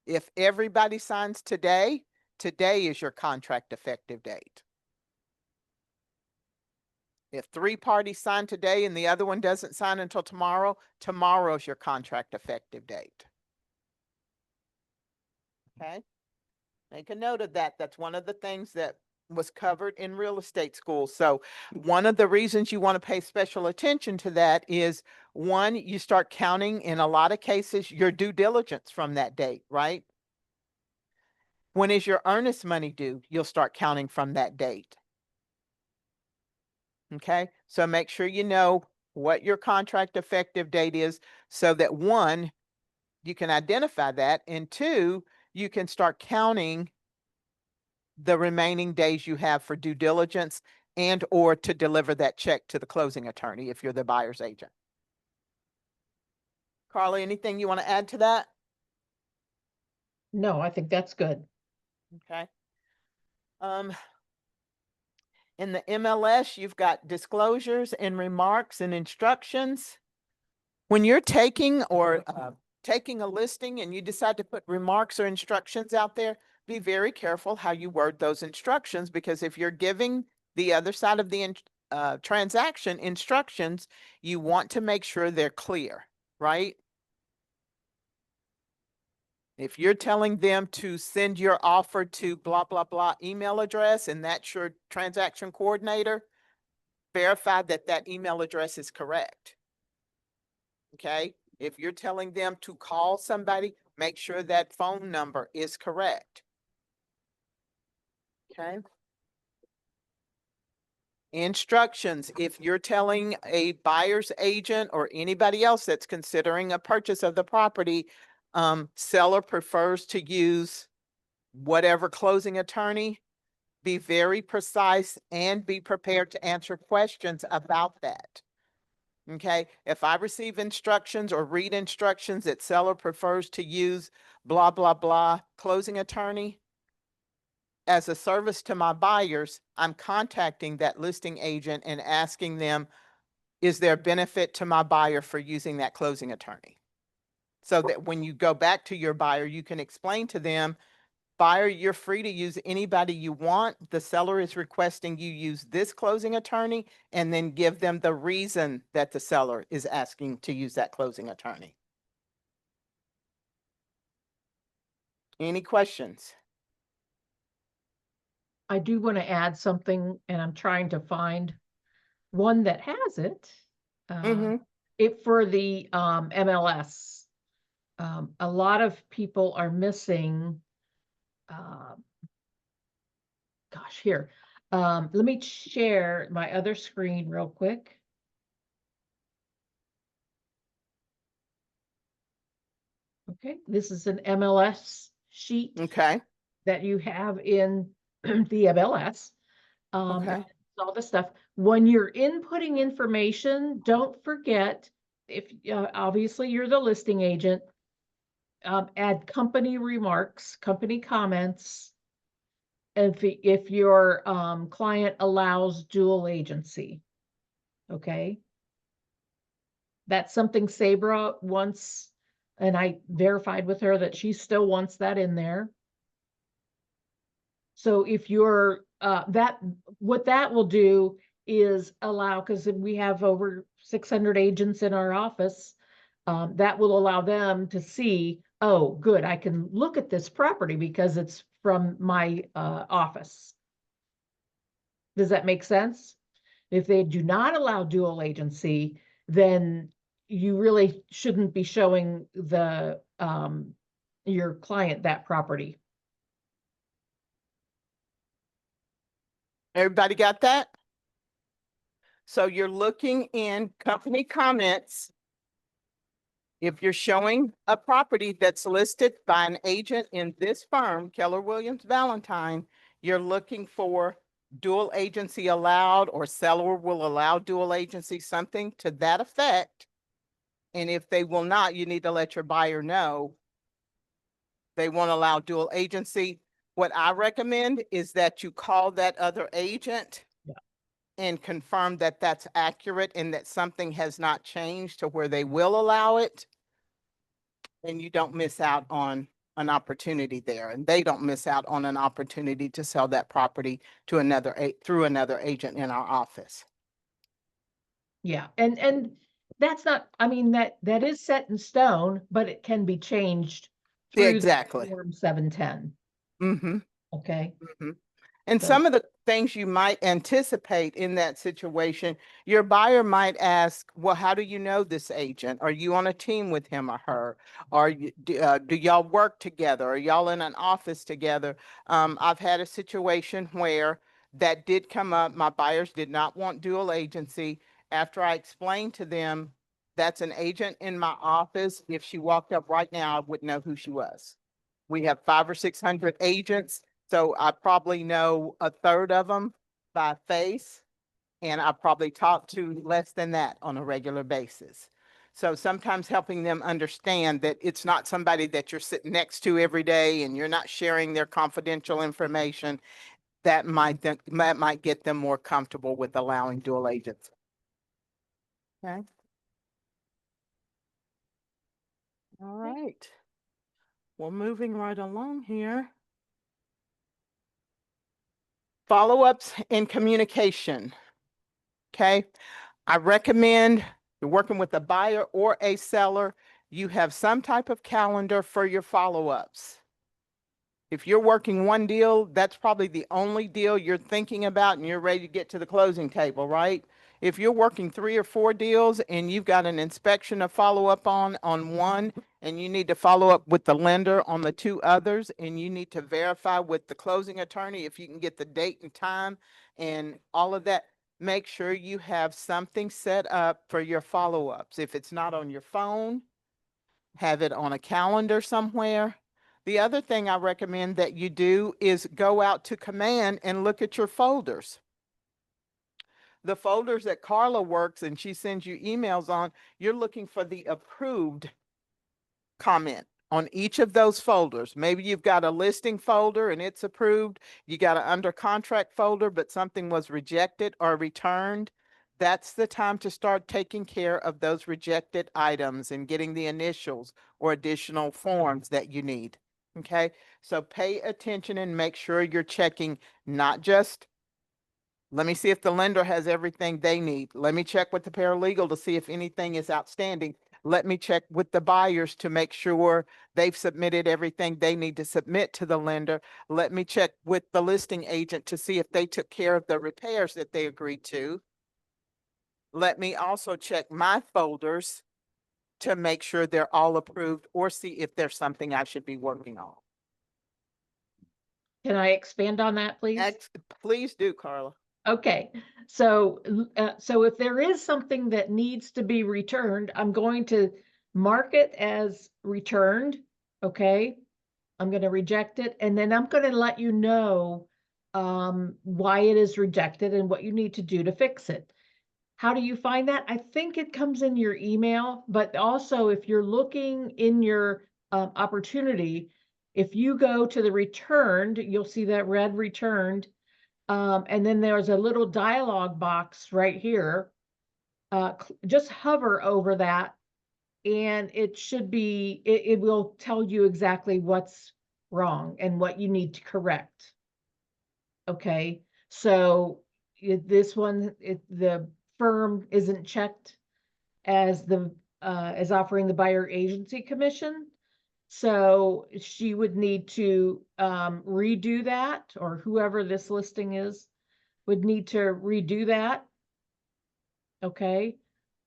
If everybody signs today, today is your contract effective date. If 3 parties sign today and the other one doesn't sign until tomorrow, tomorrow's your contract effective date. Okay? Make a note of that. That's one of the things that was covered in real estate school. So one of the reasons you want to pay special attention to that is, one, you start counting in a lot of cases your due diligence from that date, right? When is your earnest money due? You'll start counting from that date. Okay, so make sure you know what your contract effective date is so that, one, you can identify that, and 2, you can start counting the remaining days you have for due diligence and or to deliver that check to the closing attorney if you're the buyer's agent. Karla, anything you want to add to that? No, I think that's good. Okay. In the MLS, you've got disclosures and remarks and instructions. When you're taking or taking a listing and you decide to put remarks or instructions out there, be very careful how you word those instructions, because if you're giving the other side of the transaction instructions, you want to make sure they're clear, right? If you're telling them to send your offer to blah, blah, blah email address, and that's your transaction coordinator, verify that that email address is correct. Okay? If you're telling them to call somebody, make sure that phone number is correct. Okay? Instructions. If you're telling a buyer's agent or anybody else that's considering a purchase of the property, seller prefers to use whatever closing attorney, be very precise and be prepared to answer questions about that. Okay, if I receive instructions or read instructions that seller prefers to use blah, blah, blah closing attorney, as a service to my buyers, I'm contacting that listing agent and asking them, is there benefit to my buyer for using that closing attorney? So that when you go back to your buyer, you can explain to them, buyer, you're free to use anybody you want. The seller is requesting you use this closing attorney, and then give them the reason that the seller is asking to use that closing attorney. Any questions? I do want to add something, and I'm trying to find one that has it. It for the MLS. A lot of people are missing. Gosh, here. Let me share my other screen real quick. Okay, this is an MLS sheet Okay. that you have in the MLS. Okay. All the stuff. When you're inputting information, don't forget, if obviously you're the listing agent, add company remarks, company comments. If your client allows dual agency, okay? That's something Sabra wants, and I verified with her that she still wants that in there. So if you're, what that will do is allow, because we have over 600 agents in our office, that will allow them to see, oh, good, I can look at this property because it's from my office. Does that make sense? If they do not allow dual agency, then you really shouldn't be showing the your client that property. Everybody got that? So you're looking in company comments. If you're showing a property that's listed by an agent in this firm, Keller Williams Valentine, you're looking for dual agency allowed, or seller will allow dual agency, something to that effect. And if they will not, you need to let your buyer know they won't allow dual agency. What I recommend is that you call that other agent and confirm that that's accurate and that something has not changed to where they will allow it. And you don't miss out on an opportunity there, and they don't miss out on an opportunity to sell that property to through another agent in our office. Yeah, and that's not, I mean, that is set in stone, but it can be changed Yeah, through exactly. Form 710. Mm-hmm. Okay. Mm-hmm. And So- some of the things you might anticipate in that situation, your buyer might ask, well, how do you know this agent? Are you on a team with him or her? Do y'all work together? Are y'all in an office together? I've had a situation where that did come up. My buyers did not want dual agency. After I explained to them, that's an agent in my office. If she walked up right now, I wouldn't know who she was. We have 500 or 600 agents. So I probably know a third of them by face, and I probably talk to less than that on a regular basis. So sometimes helping them understand that it's not somebody that you're sitting next to every day and you're not sharing their confidential information, that might get them more comfortable with allowing dual agents. Okay. All right. Well, moving right along here. Follow-ups and communication. Okay. I recommend you're working with a buyer or a seller, you have some type of calendar for your follow-ups. If you're working one deal, that's probably the only deal you're thinking about and you're ready to get to the closing table, right? If you're working 3 or 4 deals and you've got an inspection to follow up on one, and you need to follow up with the lender on the 2 others, and you need to verify with the closing attorney if you can get the date and time and all of that, make sure you have something set up for your follow-ups. If it's not on your phone, have it on a calendar somewhere. The other thing I recommend that you do is go out to Command and look at your folders. The folders that Karla works and she sends you emails on, you're looking for the approved comment on each of those folders. Maybe you've got a listing folder and it's approved. You got an under contract folder, but something was rejected or returned. That's the time to start taking care of those rejected items and getting the initials or additional forms that you need. Okay, so pay attention and make sure you're checking not just, let me see if the lender has everything they need. Let me check with the paralegal to see if anything is outstanding. Let me check with the buyers to make sure they've submitted everything they need to submit to the lender. Let me check with the listing agent to see if they took care of the repairs that they agreed to. Let me also check my folders to make sure they're all approved or see if there's something I should be working on. Can I expand on that, please? Please do, Karla. Okay, so so if there is something that needs to be returned, I'm going to mark it as returned. Okay, I'm going to reject it, and then I'm going to let you know why it is rejected and what you need to do to fix it. How do you find that? I think it comes in your email, but also if you're looking in your opportunity. If you go to the returned, you'll see that red returned. And then there's a little dialog box right here. Just hover over that and it should be, it will tell you exactly what's wrong and what you need to correct. Okay, so this one, the firm isn't checked as as offering the buyer agency commission. So she would need to redo that, or whoever this listing is would need to redo that. Okay,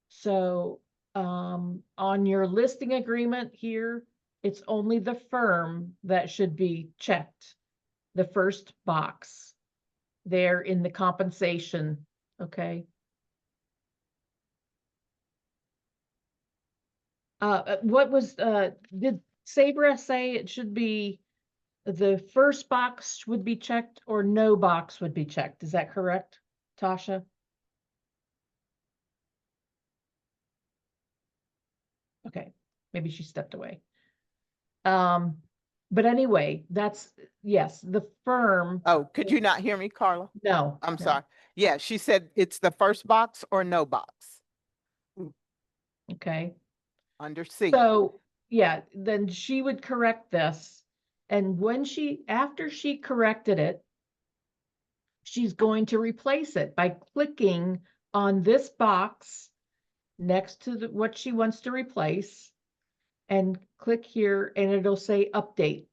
so on your listing agreement here, it's only the firm that should be checked. The first box there in the compensation, okay? What was, did Sabra say it should be the first box would be checked or no box would be checked? Is that correct, Tasha? Okay, maybe she stepped away. But anyway, that's, yes, the firm. Oh, could you not hear me, Karla? No. I'm no. sorry. Yeah, she said it's the first box or no box Okay, under C. so, yeah, then she would correct this. And when after she corrected it, she's going to replace it by clicking on this box next to what she wants to replace and click here and it'll say update.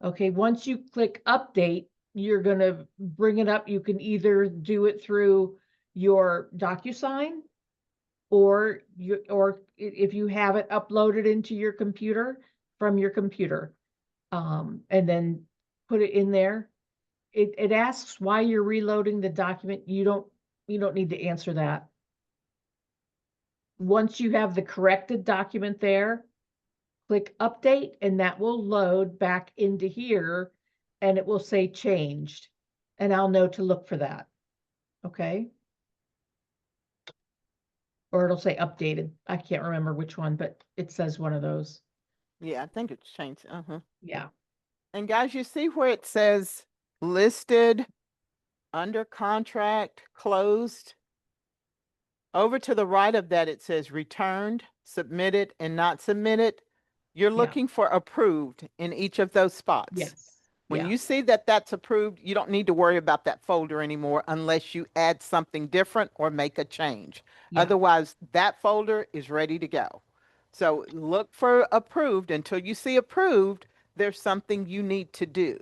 Okay, once you click update, you're going to bring it up. You can either do it through your DocuSign or if you have it uploaded into your computer from your computer, and then put it in there. It asks why you're reloading the document. You don't need to answer that. Once you have the corrected document there, click update and that will load back into here and it will say changed and I'll know to look for that. Okay. Or it'll say updated. I can't remember which one, but it says one of those. Yeah, I think it's changed. Yeah. And guys, you see where it says listed, under contract, closed? Over to the right of that, it says returned, submitted, and not submitted. You're Yeah. looking for approved in each of those spots. Yes. When Yeah. you see that that's approved, you don't need to worry about that folder anymore unless you add something different or make a change. Yeah. Otherwise, that folder is ready to go. So look for approved. Until you see approved, there's something you need to do.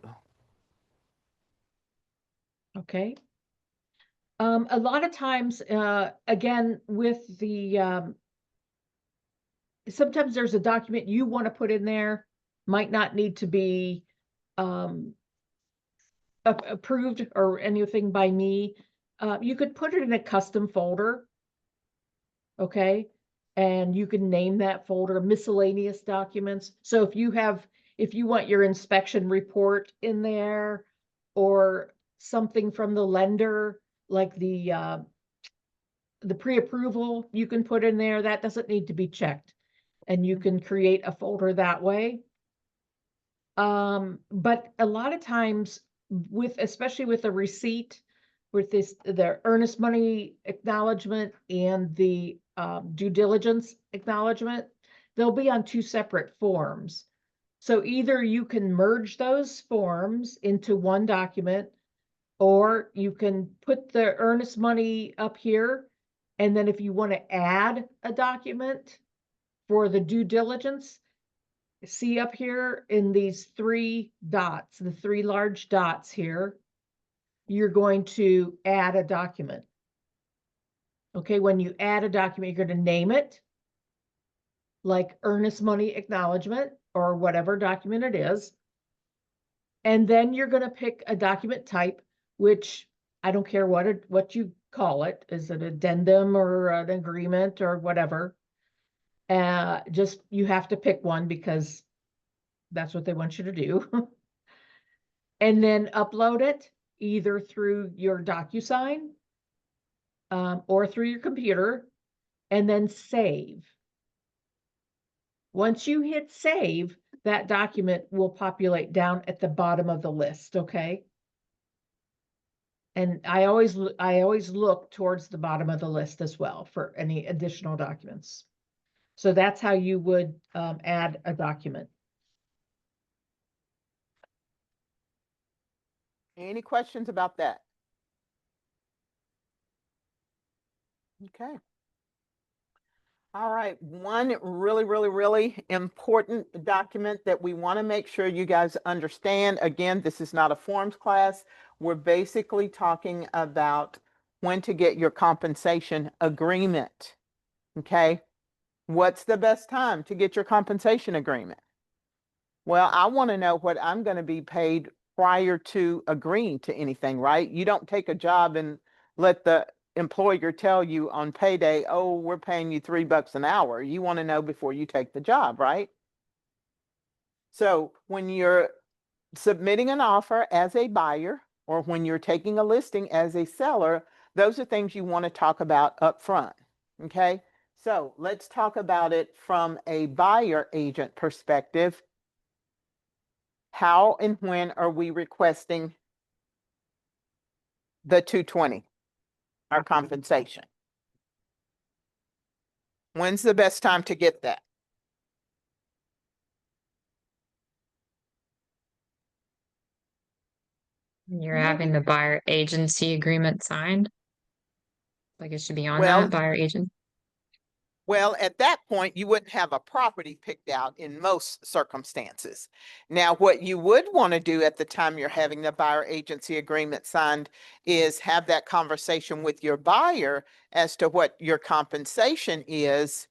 Okay. A lot of times, again, with the, sometimes there's a document you want to put in there, might not need to be approved or anything by me. You could put it in a custom folder. Okay. And you can name that folder miscellaneous documents. So if you want your inspection report in there or something from the lender, like the pre-approval, you can put in there. That doesn't need to be checked. And you can create a folder that way. But a lot of times especially with a receipt, with the earnest money acknowledgement and the due diligence acknowledgement, they'll be on two separate forms. So either you can merge those forms into one document, or you can put the earnest money up here. And then if you want to add a document for the due diligence, see up here in these three dots, the three large dots here, you're going to add a document. Okay, when you add a document, you're going to name it like earnest money acknowledgement or whatever document it is. And then you're going to pick a document type, which I don't care what you call it. Is it addendum or an agreement or whatever? Just you have to pick one because that's what they want you to do. And then upload it either through your DocuSign or through your computer, and then save. Once you hit save, that document will populate down at the bottom of the list, okay? And I always look towards the bottom of the list as well for any additional documents. So that's how you would add a document. Any questions about that? Okay. All right, one really important document that we want to make sure you guys understand. Again, this is not a forms class. We're basically talking about when to get your compensation agreement. Okay. What's the best time to get your compensation agreement? Well, I want to know what I'm going to be paid prior to agreeing to anything, right? You don't take a job and let the employer tell you on payday, oh, we're paying you $3 an hour. You want to know before you take the job, right? So when you're submitting an offer as a buyer, or when you're taking a listing as a seller, those are things you want to talk about up front. Okay. So let's talk about it from a buyer agent perspective. How and when are we requesting the 220, our compensation? When's the best time to get that? You're having the buyer agency agreement signed. Like it should be on Well, that buyer agent. Well, at that point, you wouldn't have a property picked out in most circumstances. Now, what you would want to do at the time you're having the buyer agency agreement signed is have that conversation with your buyer as to what your compensation is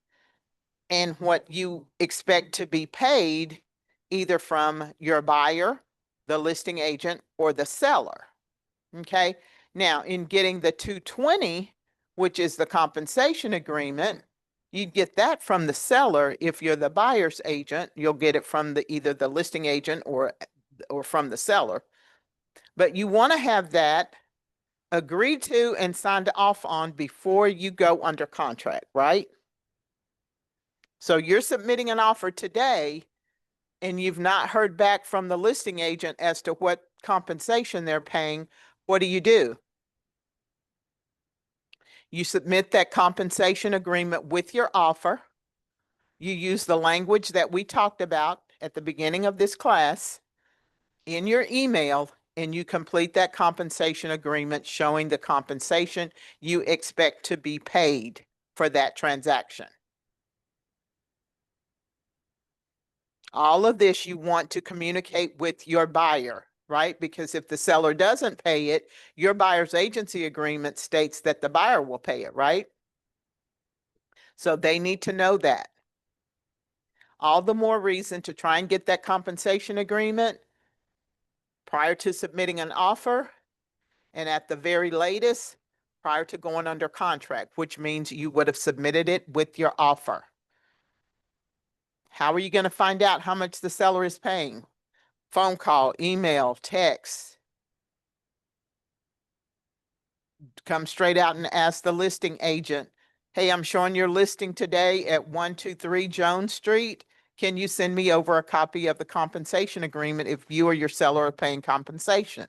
and what you expect to be paid either from your buyer, the listing agent, or the seller. Okay. Now, in getting the 220, which is the compensation agreement, you'd get that from the seller. If you're the buyer's agent, you'll get it from either the listing agent or from the seller. But you want to have that agreed to and signed off on before you go under contract, right? So you're submitting an offer today and you've not heard back from the listing agent as to what compensation they're paying. What do? You submit that compensation agreement with your offer. You use the language that we talked about at the beginning of this class in your email, and you complete that compensation agreement showing the compensation you expect to be paid for that transaction. All of this you want to communicate with your buyer, right? Because if the seller doesn't pay it, your buyer's agency agreement states that the buyer will pay it, right? So they need to know that. All the more reason to try and get that compensation agreement prior to submitting an offer, and at the very latest, prior to going under contract, which means you would have submitted it with your offer. How are you going to find out how much the seller is paying? Phone call, email, text. Come straight out and ask the listing agent, hey, I'm showing your listing today at 123 Jones Street. Can you send me over a copy of the compensation agreement if you or your seller are paying compensation?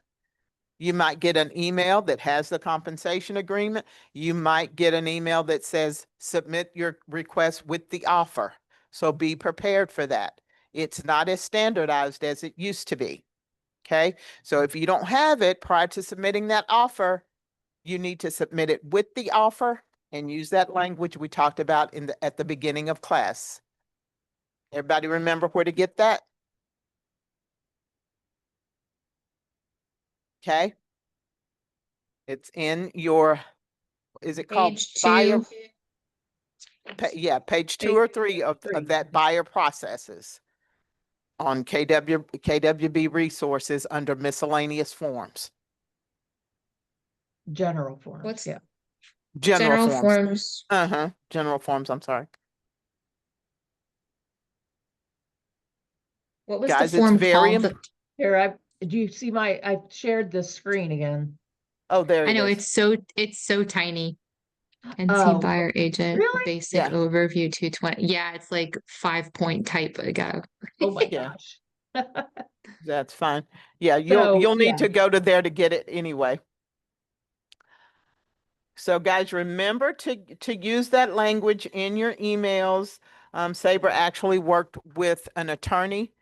You might get an email that has the compensation agreement. You might get an email that says, submit your request with the offer. So be prepared for that. It's not as standardized as it used to be. Okay. So if you don't have it prior to submitting that offer, you need to submit it with the offer and use that language we talked about at the beginning of class. Everybody remember where to get that? Okay. It's in your, is it called Page buyer? 2. Yeah, page 2 Page or 3 of three. that buyer processes on KWB resources under miscellaneous forms. General forms, What's yeah. General forms. forms? General forms, I'm sorry. What was Guys, the it's form very called? Here, do you see I've shared the screen again. Oh, there I it know is. it's so tiny. NC Oh, buyer agent, really? basic Yeah. overview 220. Yeah, it's like 5-point type ago. Oh my Yeah. gosh. That's fine. Yeah, So, you'll yeah. need to go to there to get it anyway. So guys, remember to use that language in your emails. Sabre actually worked with an attorney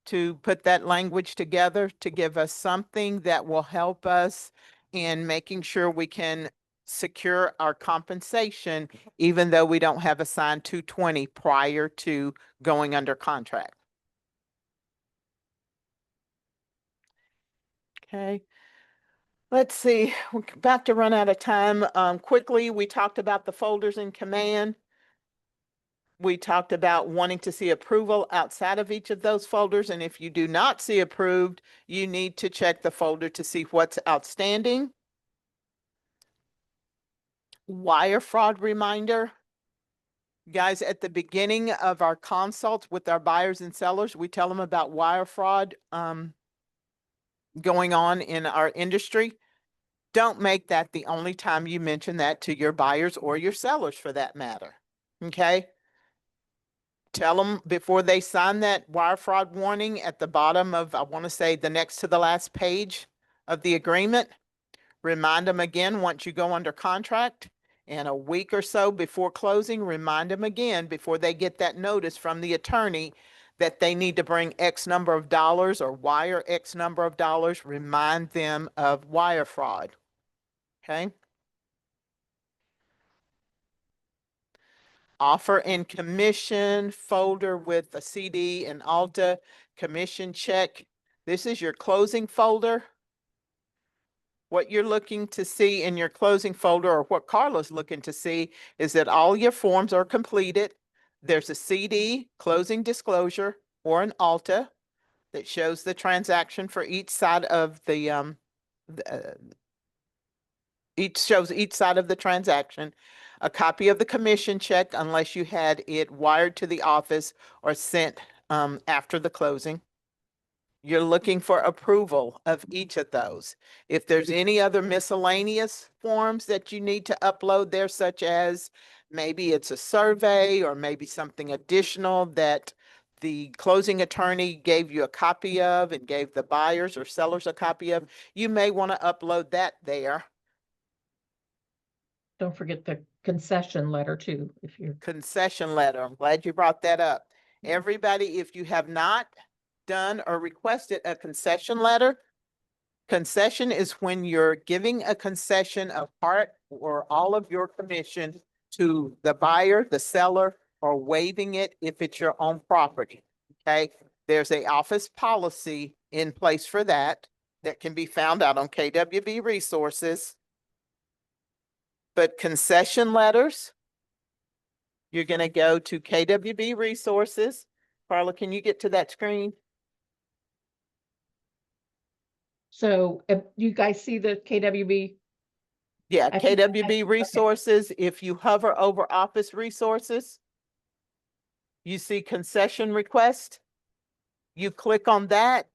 to put that language together to give us something that will help us in making sure we can secure our compensation, even though we don't have assigned 220 prior to going under contract. Okay. Let's see, we're about to run out of time. Quickly, we talked about the folders in command. We talked about wanting to see approval outside of each of those folders. And if you do not see approved, you need to check the folder to see what's outstanding. Wire fraud reminder. Guys, at the beginning of our consults with our buyers and sellers, we tell them about wire fraud going on in our industry. Don't make that the only time you mention that to your buyers or your sellers for that matter. Okay? Tell them before they sign that wire fraud warning at the bottom of, I want to say, the next to the last page of the agreement. Remind them again once you go under contract. And a week or so before closing, remind them again before they get that notice from the attorney that they need to bring X number of dollars or wire X number of dollars. Remind them of wire fraud. Okay? Offer and commission folder with a CD and Alta commission check. This is your closing folder. What you're looking to see in your closing folder, or what Karla's looking to see, is that all your forms are completed. There's a CD, closing disclosure, or an Alta that shows the transaction for each side of the shows each side of the transaction, a copy of the commission check unless you had it wired to the office or sent after the closing. You're looking for approval of each of those. If there's any other miscellaneous forms that you need to upload there, such as maybe it's a survey or maybe something additional that the closing attorney gave you a copy of and gave the buyers or sellers a copy of, you may want to upload that there. Don't forget the concession letter too, if you're, Concession letter. I'm glad you brought that up. Everybody, if you have not done or requested a concession letter, concession is when you're giving a concession of part or all of your commission to the buyer, the seller, or waiving it if it's your own property. Okay, there's a office policy in place for that that can be found out on KWB resources. But concession letters, you're going to go to KWB resources. Karla, can you get to that screen? so if you guys see the KWB? Yeah, I think- KWB resources. If you hover over office resources, you see concession request. You click on that,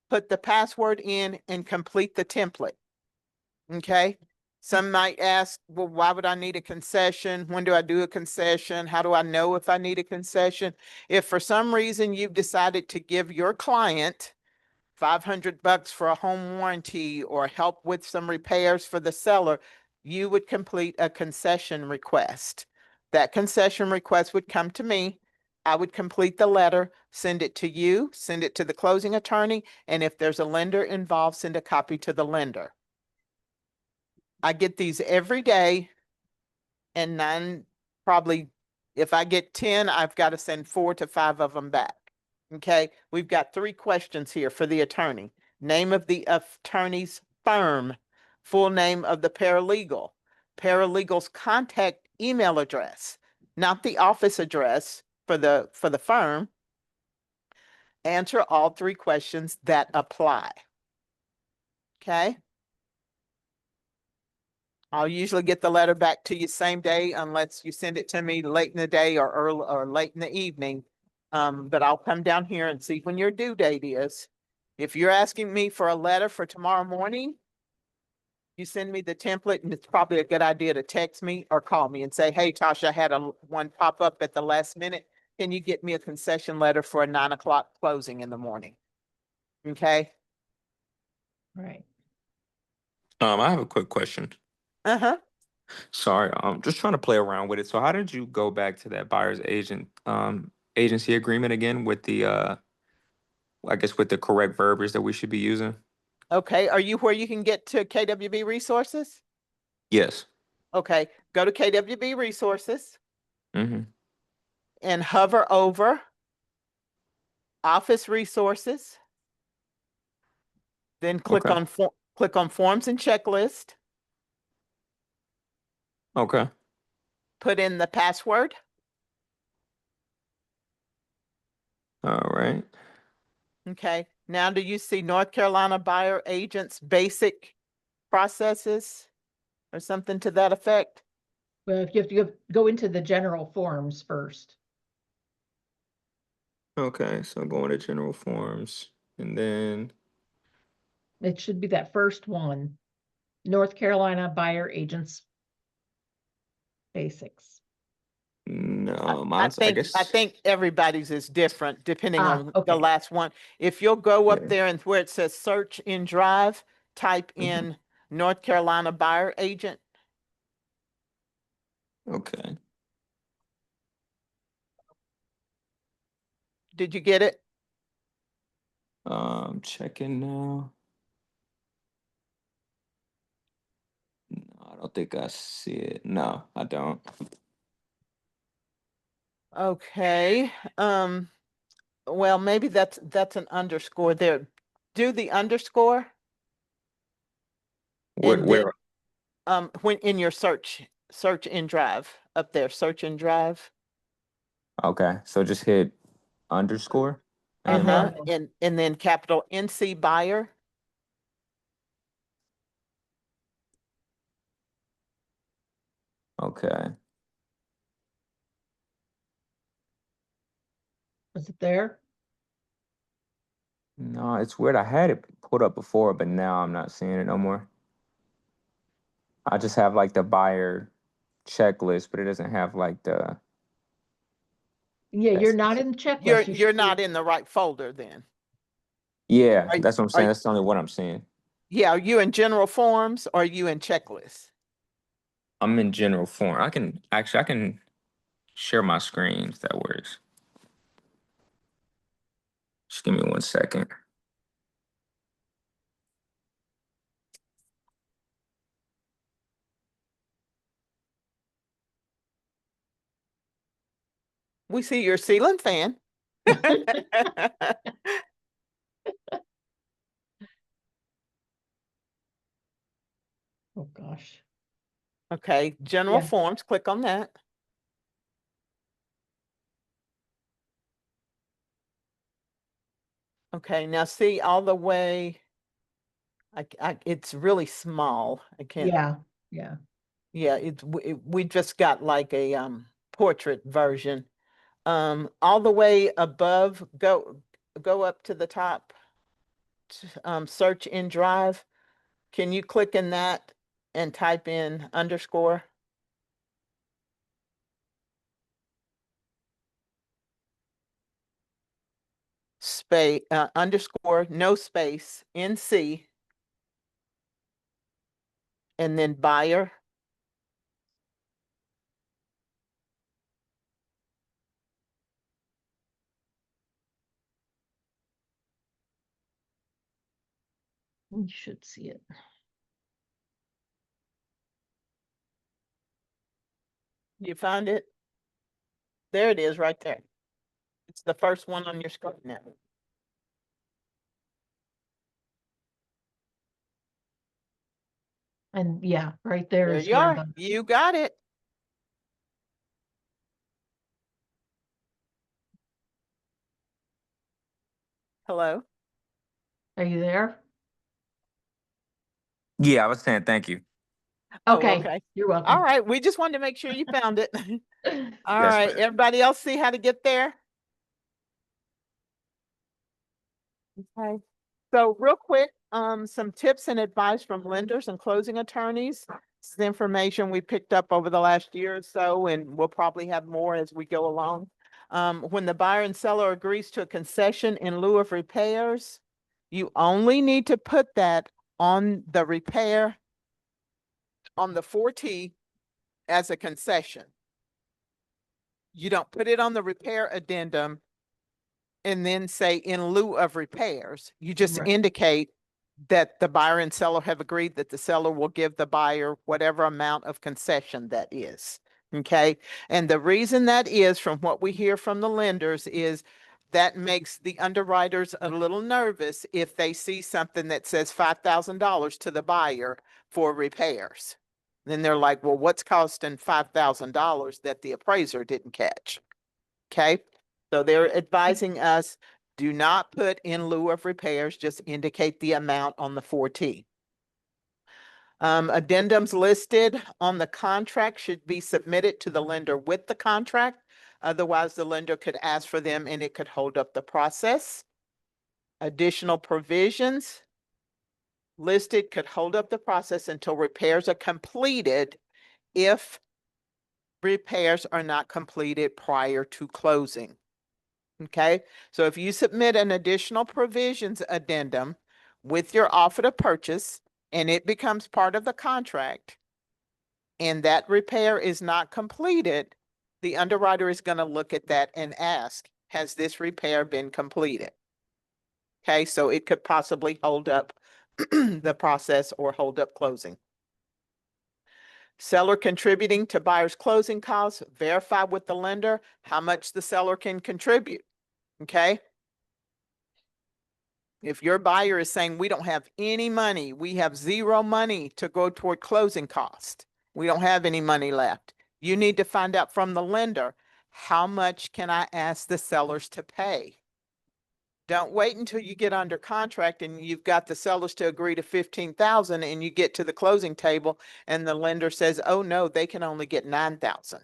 put the password in and complete the template. Okay. Some might ask, well, why would I need a concession? When do I do a concession? How do I know if I need a concession? If for some reason you've decided to give your client $500 for a home warranty or help with some repairs for the seller, you would complete a concession request. That concession request would come to me. I would complete the letter, send it to you, send it to the closing attorney, and if there's a lender involved, send a copy to the lender. I get these every day, and probably if I get 10, I've got to send 4 to 5 of them back. Okay, we've got 3 questions here for the attorney. Name of the attorney's firm, full name of the paralegal, paralegal's contact email address, not the office address for the firm. Answer all 3 questions that apply. Okay. I'll usually get the letter back to you same day unless you send it to me late in the day or early or late in the evening. But I'll come down here and see when your due date is. If you're asking me for a letter for tomorrow morning, you send me the template, and it's probably a good idea to text me or call me and say, hey, Tasha, I had one pop up at the last minute. Can you get me a concession letter for a 9 o'clock closing in the morning? Okay. Right. I have a quick question. Uh-huh. Sorry, just trying to play around with it. So how did you go back to that buyer's agent agency agreement again with the I guess with the correct verbiage that we should be using? Okay. Are you where you can get to KWB resources? Yes. Okay. Go to KWB resources Mm-hmm. and hover over office resources. Then click Okay. on forms and checklist, Okay. put in the password. All right. Okay. Now do you see North Carolina buyer agents basic processes or something to that effect? Well, if you have to go into the general forms first. Okay. So going to general forms and then It should be that first one. North Carolina buyer agents basics. no, I mine's I I guess think everybody's is different depending on the Okay. last one. If you'll go up yeah. there and where it says search in Drive, type Mhm. in North Carolina buyer agent. Okay. Did you get it? Checking now. No, I don't think I see it. No, I don't. Okay. Well, maybe that's an underscore there. Do the underscore Where and then where when in your search in Drive up there, search in Drive. okay. So just hit underscore and then And Uh-huh. then And then capital NC buyer. okay. was it there? No, it's weird. I had it put up before, but now I'm not seeing it no more. I just have like the buyer checklist, but it doesn't have like the Yeah, you're that's not in the checklist. You You're should be. not in the right folder then. yeah, Are, that's what I'm are, saying. That's the only one I'm seeing. yeah, are you in general forms or are you in checklists? I'm in general form. I can share my screen if that works. Just give me 1 second. We see your ceiling fan. Oh, gosh. Okay, general Yeah. forms, click on that. Okay, now see all the way, it's really small. I can't, Yeah. Yeah. yeah, we just got like a portrait version. All the way above, go up to the top, search in Drive. Can you click in that and type in underscore? Space, underscore, no space, NC, and then buyer. You should see it. You found it? There it is right there. It's the first one on your screen now. And yeah, right there There is you where are. You got it. Hello? are you there? Yeah, I was saying thank you. Oh, Okay, okay. you're All welcome. right. We just wanted to make sure you found it. All Yes, right. ma'am. Everybody else see how to get there? Okay. So real quick, Some tips and advice from lenders and closing attorneys. This is information we picked up over the last year or so, and we'll probably have more as we go along. When the buyer and seller agrees to a concession in lieu of repairs, you only need to put that on the repair on the 4T as a concession. You don't put it on the repair addendum and then say in lieu of repairs. You just Right. indicate that the buyer and seller have agreed that the seller will give the buyer whatever amount of concession that is. Okay. And the reason that is, from what we hear from the lenders, is that makes the underwriters a little nervous if they see something that says $5,000 to the buyer for repairs. Then they're like, well, what's costing $5,000 that the appraiser didn't catch? Okay. So they're advising us, do not put in lieu of repairs, just indicate the amount on the 4T. Addendums listed on the contract should be submitted to the lender with the contract. Otherwise, the lender could ask for them and it could hold up the process. Additional provisions listed could hold up the process until repairs are completed if repairs are not completed prior to closing. Okay, so if you submit an additional provisions addendum with your offer to purchase and it becomes part of the contract and that repair is not completed, the underwriter is going to look at that and ask, has this repair been completed? Okay, so it could possibly hold up the process or hold up closing. Seller contributing to buyer's closing costs, verify with the lender how much the seller can contribute. Okay. If your buyer is saying, we don't have any money, we have zero money to go toward closing cost, we don't have any money left, you need to find out from the lender, how much can I ask the sellers to pay? Don't wait until you get under contract and you've got the sellers to agree to 15,000 and you get to the closing table and the lender says, oh no, they can only get 9,000.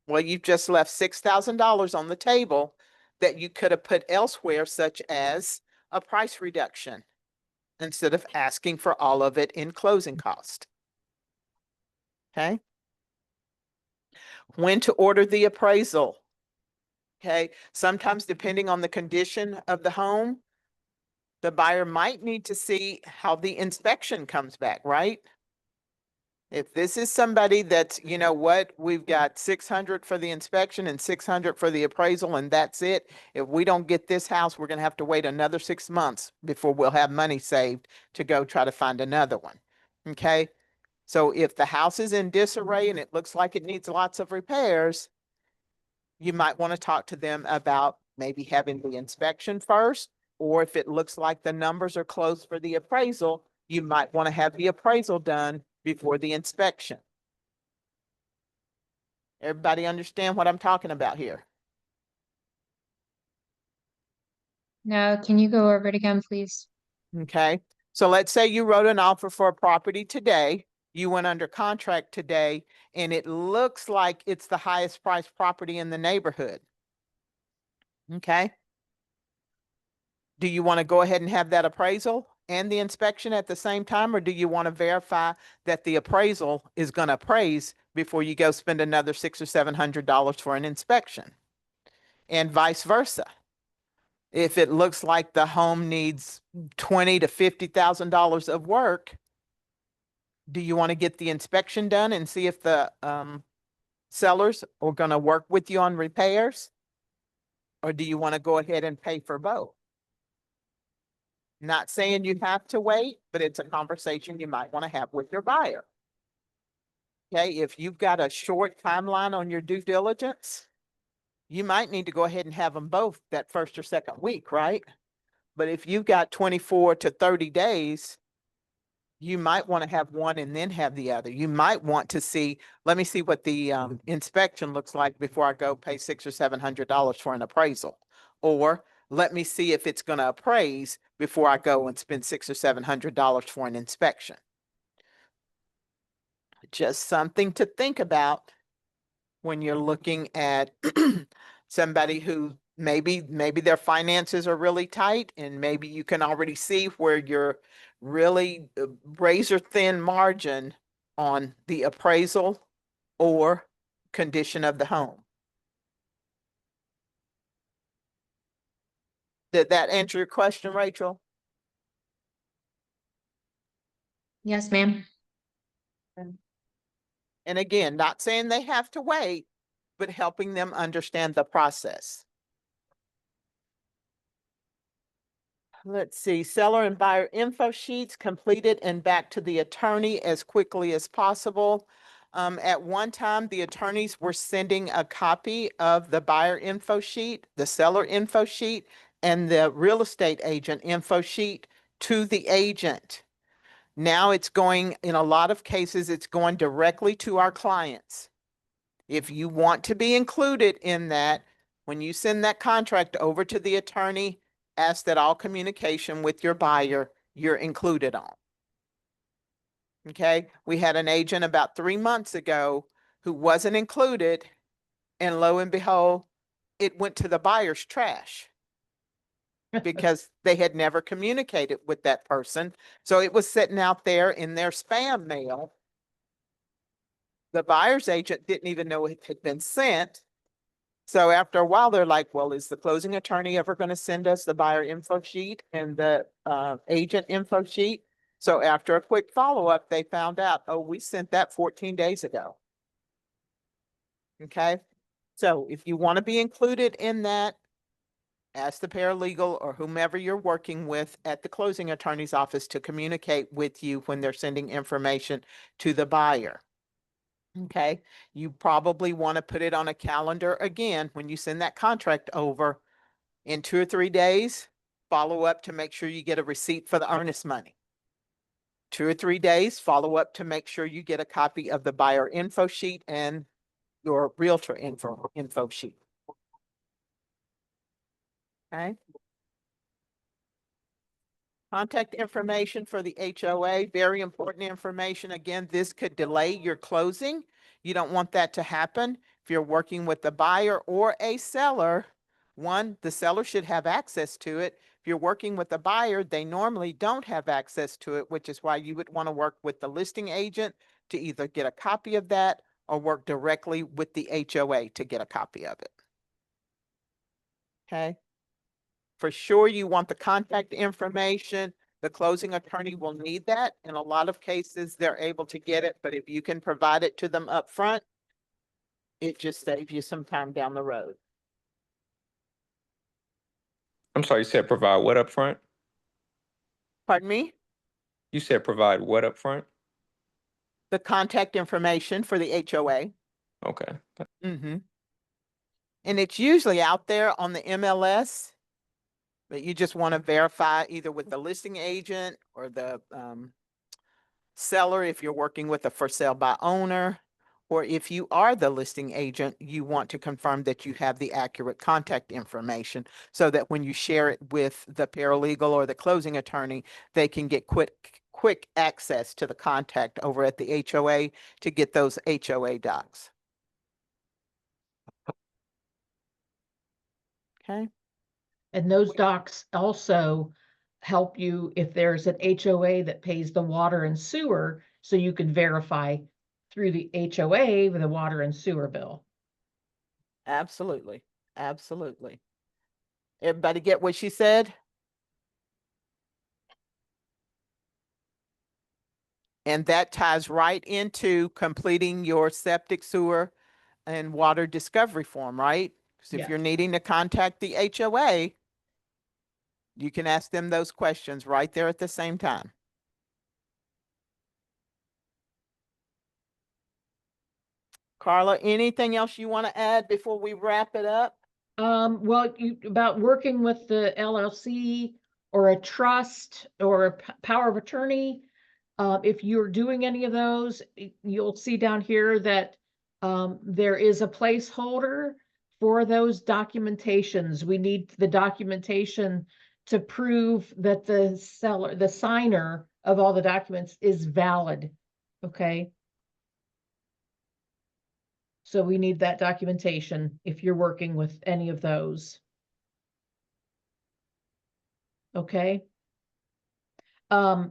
Well, you've just left $6,000 on the table that you could have put elsewhere, such as a price reduction, instead of asking for all of it in closing cost. Okay. When to order the appraisal. Okay. Sometimes, depending on the condition of the home, the buyer might need to see how the inspection comes back, right? If this is somebody that's, you know what, we've got 600 for the inspection and 600 for the appraisal and that's it. If we don't get this house, we're going to have to wait another 6 months before we'll have money saved to go try to find another one. Okay. So if the house is in disarray and it looks like it needs lots of repairs, you might want to talk to them about maybe having the inspection first, or if it looks like the numbers are close for the appraisal, you might want to have the appraisal done before the inspection. Everybody understand what I'm talking about here? No, can you go over it again, please? Okay. So let's say you wrote an offer for a property today, you went under contract today, and it looks like it's the highest priced property in the neighborhood. Okay. Do you want to go ahead and have that appraisal and the inspection at the same time, or do you want to verify that the appraisal is going to appraise before you go spend another $600 or $700 for an inspection? And vice versa. If it looks like the home needs $20,000 to $50,000 of work, do you want to get the inspection done and see if the sellers are going to work with you on repairs? Or do you want to go ahead and pay for both? Not saying you have to wait, but it's a conversation you might want to have with your buyer. Okay, if you've got a short timeline on your due diligence, you might need to go ahead and have them both that first or second week, right? But if you've got 24 to 30 days, you might want to have one and then have the other. You might want to see, let me see what the inspection looks like before I go pay $600 or $700 for an appraisal. Or let me see if it's going to appraise before I go and spend $600 or $700 for an inspection. Just something to think about when you're looking at somebody who maybe their finances are really tight, and maybe you can already see where you're really razor thin margin on the appraisal or condition of the home. Did that answer your question, Rachel? Yes, ma'am. And again, not saying they have to wait, but helping them understand the process. Let's see, seller and buyer info sheets completed and back to the attorney as quickly as possible. At one time, the attorneys were sending a copy of the buyer info sheet, the seller info sheet, and the real estate agent info sheet to the agent. Now it's going, in a lot of cases, it's going directly to our clients. If you want to be included in that, when you send that contract over to the attorney, ask that all communication with your buyer you're included on. Okay, we had an agent about 3 months ago who wasn't included, and lo and behold, it went to the buyer's trash because they had never communicated with that person. So it was sitting out there in their spam mail. The buyer's agent didn't even know it had been sent. So after a while, they're like, well, is the closing attorney ever going to send us the buyer info sheet and the agent info sheet? So after a quick follow-up, they found out, oh, we sent that 14 days ago. Okay, so if you want to be included in that, ask the paralegal or whomever you're working with at the closing attorney's office to communicate with you when they're sending information to the buyer. Okay, you probably want to put it on a calendar again when you send that contract over in 2 or 3 days. Follow up to make sure you get a receipt for the earnest money. 2 or 3 days, follow up to make sure you get a copy of the buyer info sheet and your realtor info sheet. Okay. Contact information for the HOA, very important information. Again, this could delay your closing. You don't want that to happen. If you're working with a buyer or a seller, one, the seller should have access to it. If you're working with a buyer, they normally don't have access to it, which is why you would want to work with the listing agent to either get a copy of that or work directly with the HOA to get a copy of it. Okay. For sure, you want the contact information. The closing attorney will need that. In a lot of cases, they're able to get it, but if you can provide it to them up front, it just saves you some time down the road. I'm sorry, you said provide what up front? Pardon me? You said provide what up front? The contact information for the HOA. Okay. Mm-hmm. And it's usually out there on the MLS, but you just want to verify either with the listing agent or the seller if you're working with a for sale by owner, or if you are the listing agent, you want to confirm that you have the accurate contact information so that when you share it with the paralegal or the closing attorney, they can get quick access to the contact over at the HOA to get those HOA docs. Okay. And those docs also help you if there's an HOA that pays the water and sewer, so you can verify through the HOA with the water and sewer bill. Absolutely. Absolutely. Everybody get what she said? And that ties right into completing your septic, sewer, and water discovery form, right? Because if Yes. you're needing to contact the HOA, you can ask them those questions right there at the same time. Karla, anything else you want to add before we wrap it up? Well, about working with the LLC or a trust or a power of attorney. If you're doing any of those, you'll see down here that there is a placeholder for those documentations. We need the documentation to prove that the seller, the signer of all the documents is valid. Okay. So we need that documentation if you're working with any of those. Okay. And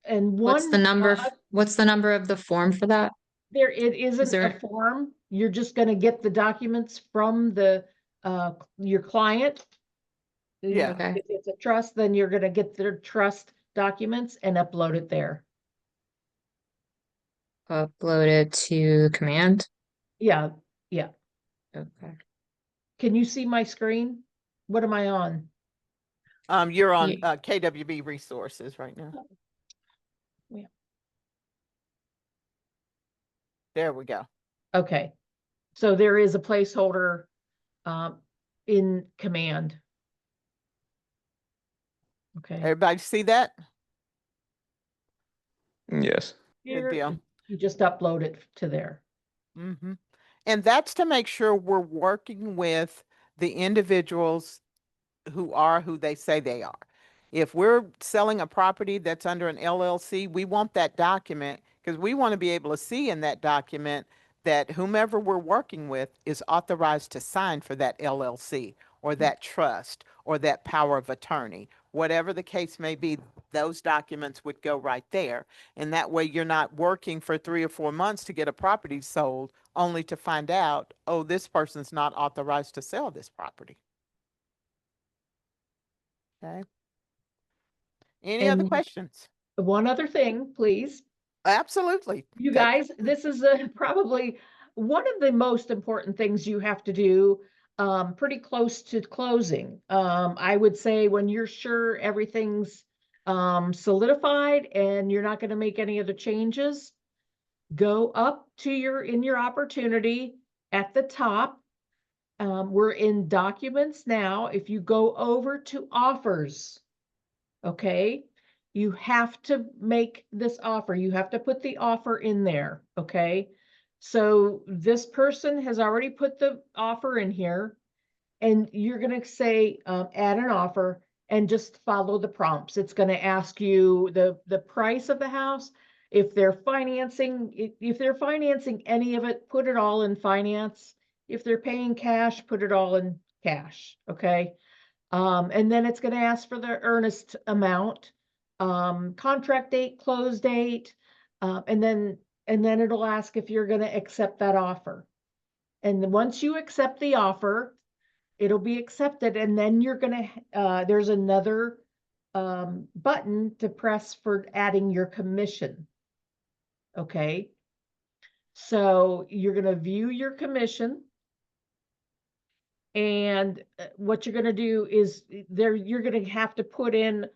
What's the one, number, what's the number of the form for that? it isn't a there- form. You're just gonna get the documents from the, your client. Yeah. Okay, If it's a trust, then you're gonna get their trust documents and upload it there. upload it to command. Yeah, yeah. Okay. Can you see my screen? What am I on? You're on Ye- KWB resources right now. Yeah. There we go. Okay. So there is a placeholder, in command. Okay. Everybody see that? Yes. Good Here, deal. you just upload it to there. Mm-hmm. And that's to make sure we're working with the individuals who are who they say they are. If we're selling a property that's under an LLC, we want that document because we want to be able to see in that document that whomever we're working with is authorized to sign for that LLC or that trust or that power of attorney. Whatever the case may be, those documents would go right there. And that way you're not working for 3 or 4 months to get a property sold only to find out, oh, this person's not authorized to sell this property. Okay. Any other And questions? one other thing, please. Absolutely. You Take guys, this is probably one of the most important things you have to do, pretty close to closing. I would say when you're sure everything's solidified and you're not going to make any other changes, go up to in your opportunity at the top. We're in documents now. If you go over to offers, okay, you have to make this offer. You have to put the offer in there, okay? So this person has already put the offer in here, and you're going to say, add an offer and just follow the prompts. It's going to ask you the price of the house. If they're financing, if they're financing any of it, put it all in finance. If they're paying cash, put it all in cash, okay? And then it's going to ask for the earnest amount, contract date, close date, and then it'll ask if you're going to accept that offer. And once you accept the offer, it'll be accepted, and then you're going to there's another button to press for adding your commission. Okay, so you're going to view your commission. And what you're going to do is you're going to have to put in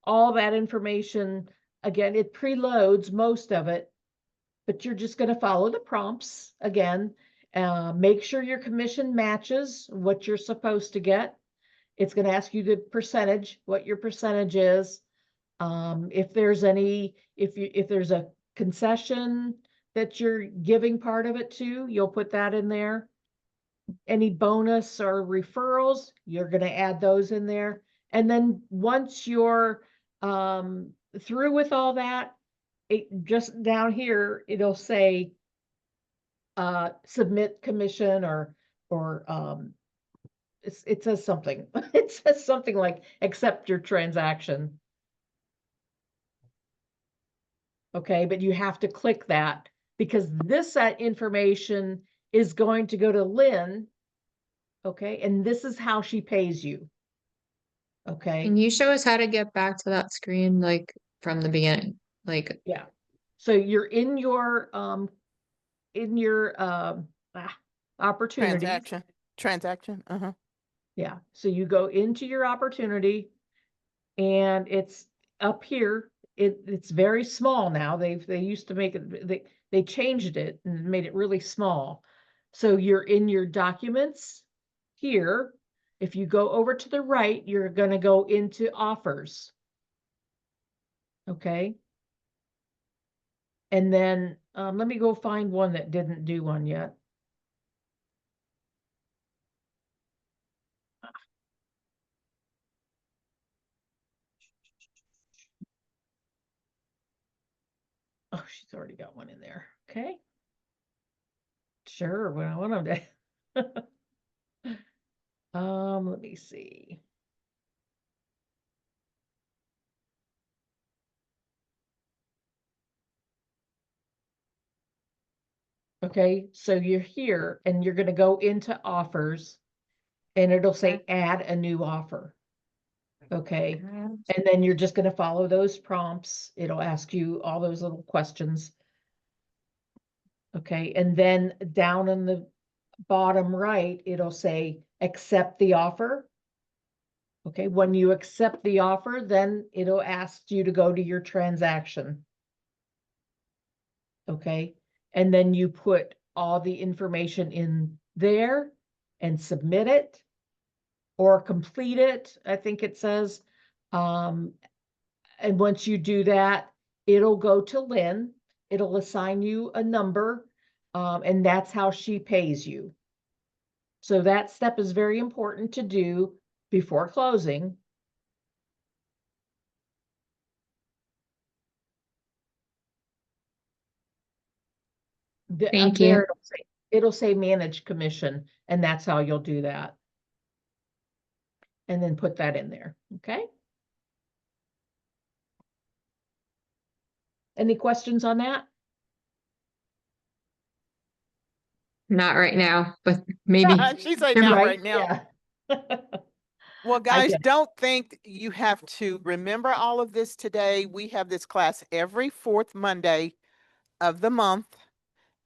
all that information. Again, it preloads most of it, but you're just going to follow the prompts again. Make sure your commission matches what you're supposed to get. It's going to ask you the percentage, what your percentage is. If there's if there's a concession that you're giving part of it to, you'll put that in there. Any bonus or referrals, you're going to add those in there. And then once you're through with all that, it just down here, it'll say submit commission or it says something. It says something like accept your transaction. Okay, but you have to click that because this information is going to go to Lynn. Okay, and this is how she pays you. Okay. Can you show us how to get back to that screen, like from the beginning? Like, Yeah. So you're in your opportunity. Transaction. Uh-huh. Yeah. So you go into your opportunity and it's up here. It's very small now. They used to make it, they changed it and made it really small. So you're in your documents here. If you go over to the right, you're going to go into offers. Okay. And then let me go find one that didn't do one yet. Oh, she's already got one in there. Okay. Sure. Well, one of them. Let me see. Okay, so you're here and you're gonna go into offers and it'll say add a new offer. Okay, and then you're just gonna follow those prompts. It'll ask you all those little questions. Okay, and then down in the bottom right, it'll say accept the offer. Okay, when you accept the offer, then it'll ask you to go to your transaction. Okay, and then you put all the information in there and submit it or complete it, I think it says. And once you do that, it'll go to Lynn, it'll assign you a number, and that's how she pays you. So that step is very important to do before closing. Thank There you. it'll say manage commission, and that's how you'll do that. And then put that in there, okay? Any questions on that? Not right now, but maybe. She's like, there not might- right now. Yeah. Well, I guys, get it. don't think you have to remember all of this today. We have this class every fourth Monday of the month.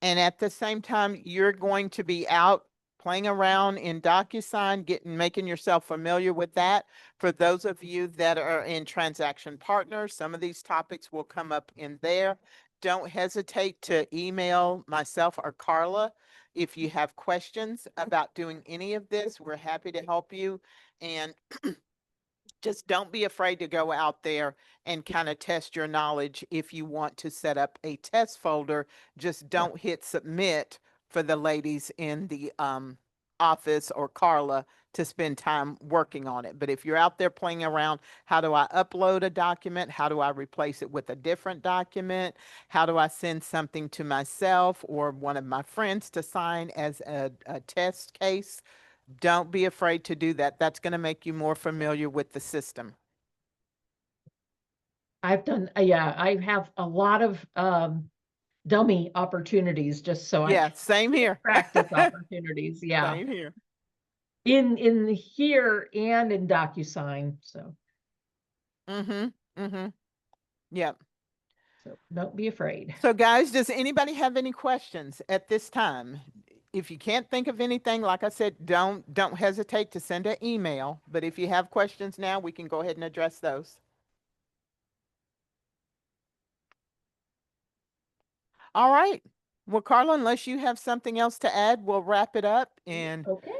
And at the same time, you're going to be out playing around in DocuSign, making yourself familiar with that. For those of you that are in transaction partners, some of these topics will come up in there. Don't hesitate to email myself or Karla if you have questions about doing any of this. We're happy to help you. And just don't be afraid to go out there and kind of test your knowledge. If you want to set up a test folder, just don't hit submit for the ladies in the office or Karla to spend time working on it. But if you're out there playing around, how do I upload a document? How do I replace it with a different document? How do I send something to myself or one of my friends to sign as a test case? Don't be afraid to do that. That's going to make you more familiar with the system. I've done, yeah, I have a lot of dummy opportunities just so Yeah, same here. practice opportunities, yeah. Same here. In here and in DocuSign, so Yep. so don't be afraid. So guys, does anybody have any questions at this time? If you can't think of anything, like I said, don't hesitate to send an email. But if you have questions now, we can go ahead and address those. All right. Well, Karla, unless you have something else to add, we'll wrap it up and Okay,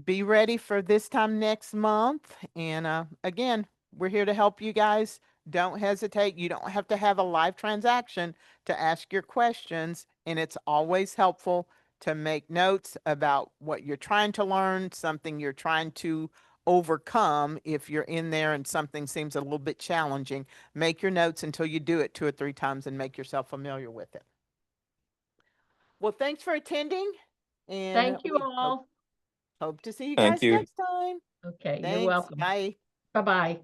be ready for this time next month. And again, we're here to help you guys. Don't hesitate. You don't have to have a live transaction to ask your questions. And it's always helpful to make notes about what you're trying to learn, something you're trying to overcome. If you're in there and something seems a little bit challenging, make your notes until you do it 2 or 3 times and make yourself familiar with it. Well, thanks for attending. And thank you we all. hope to see you Thank guys you. next time. Okay, you're Thanks. welcome. Bye. Bye-bye.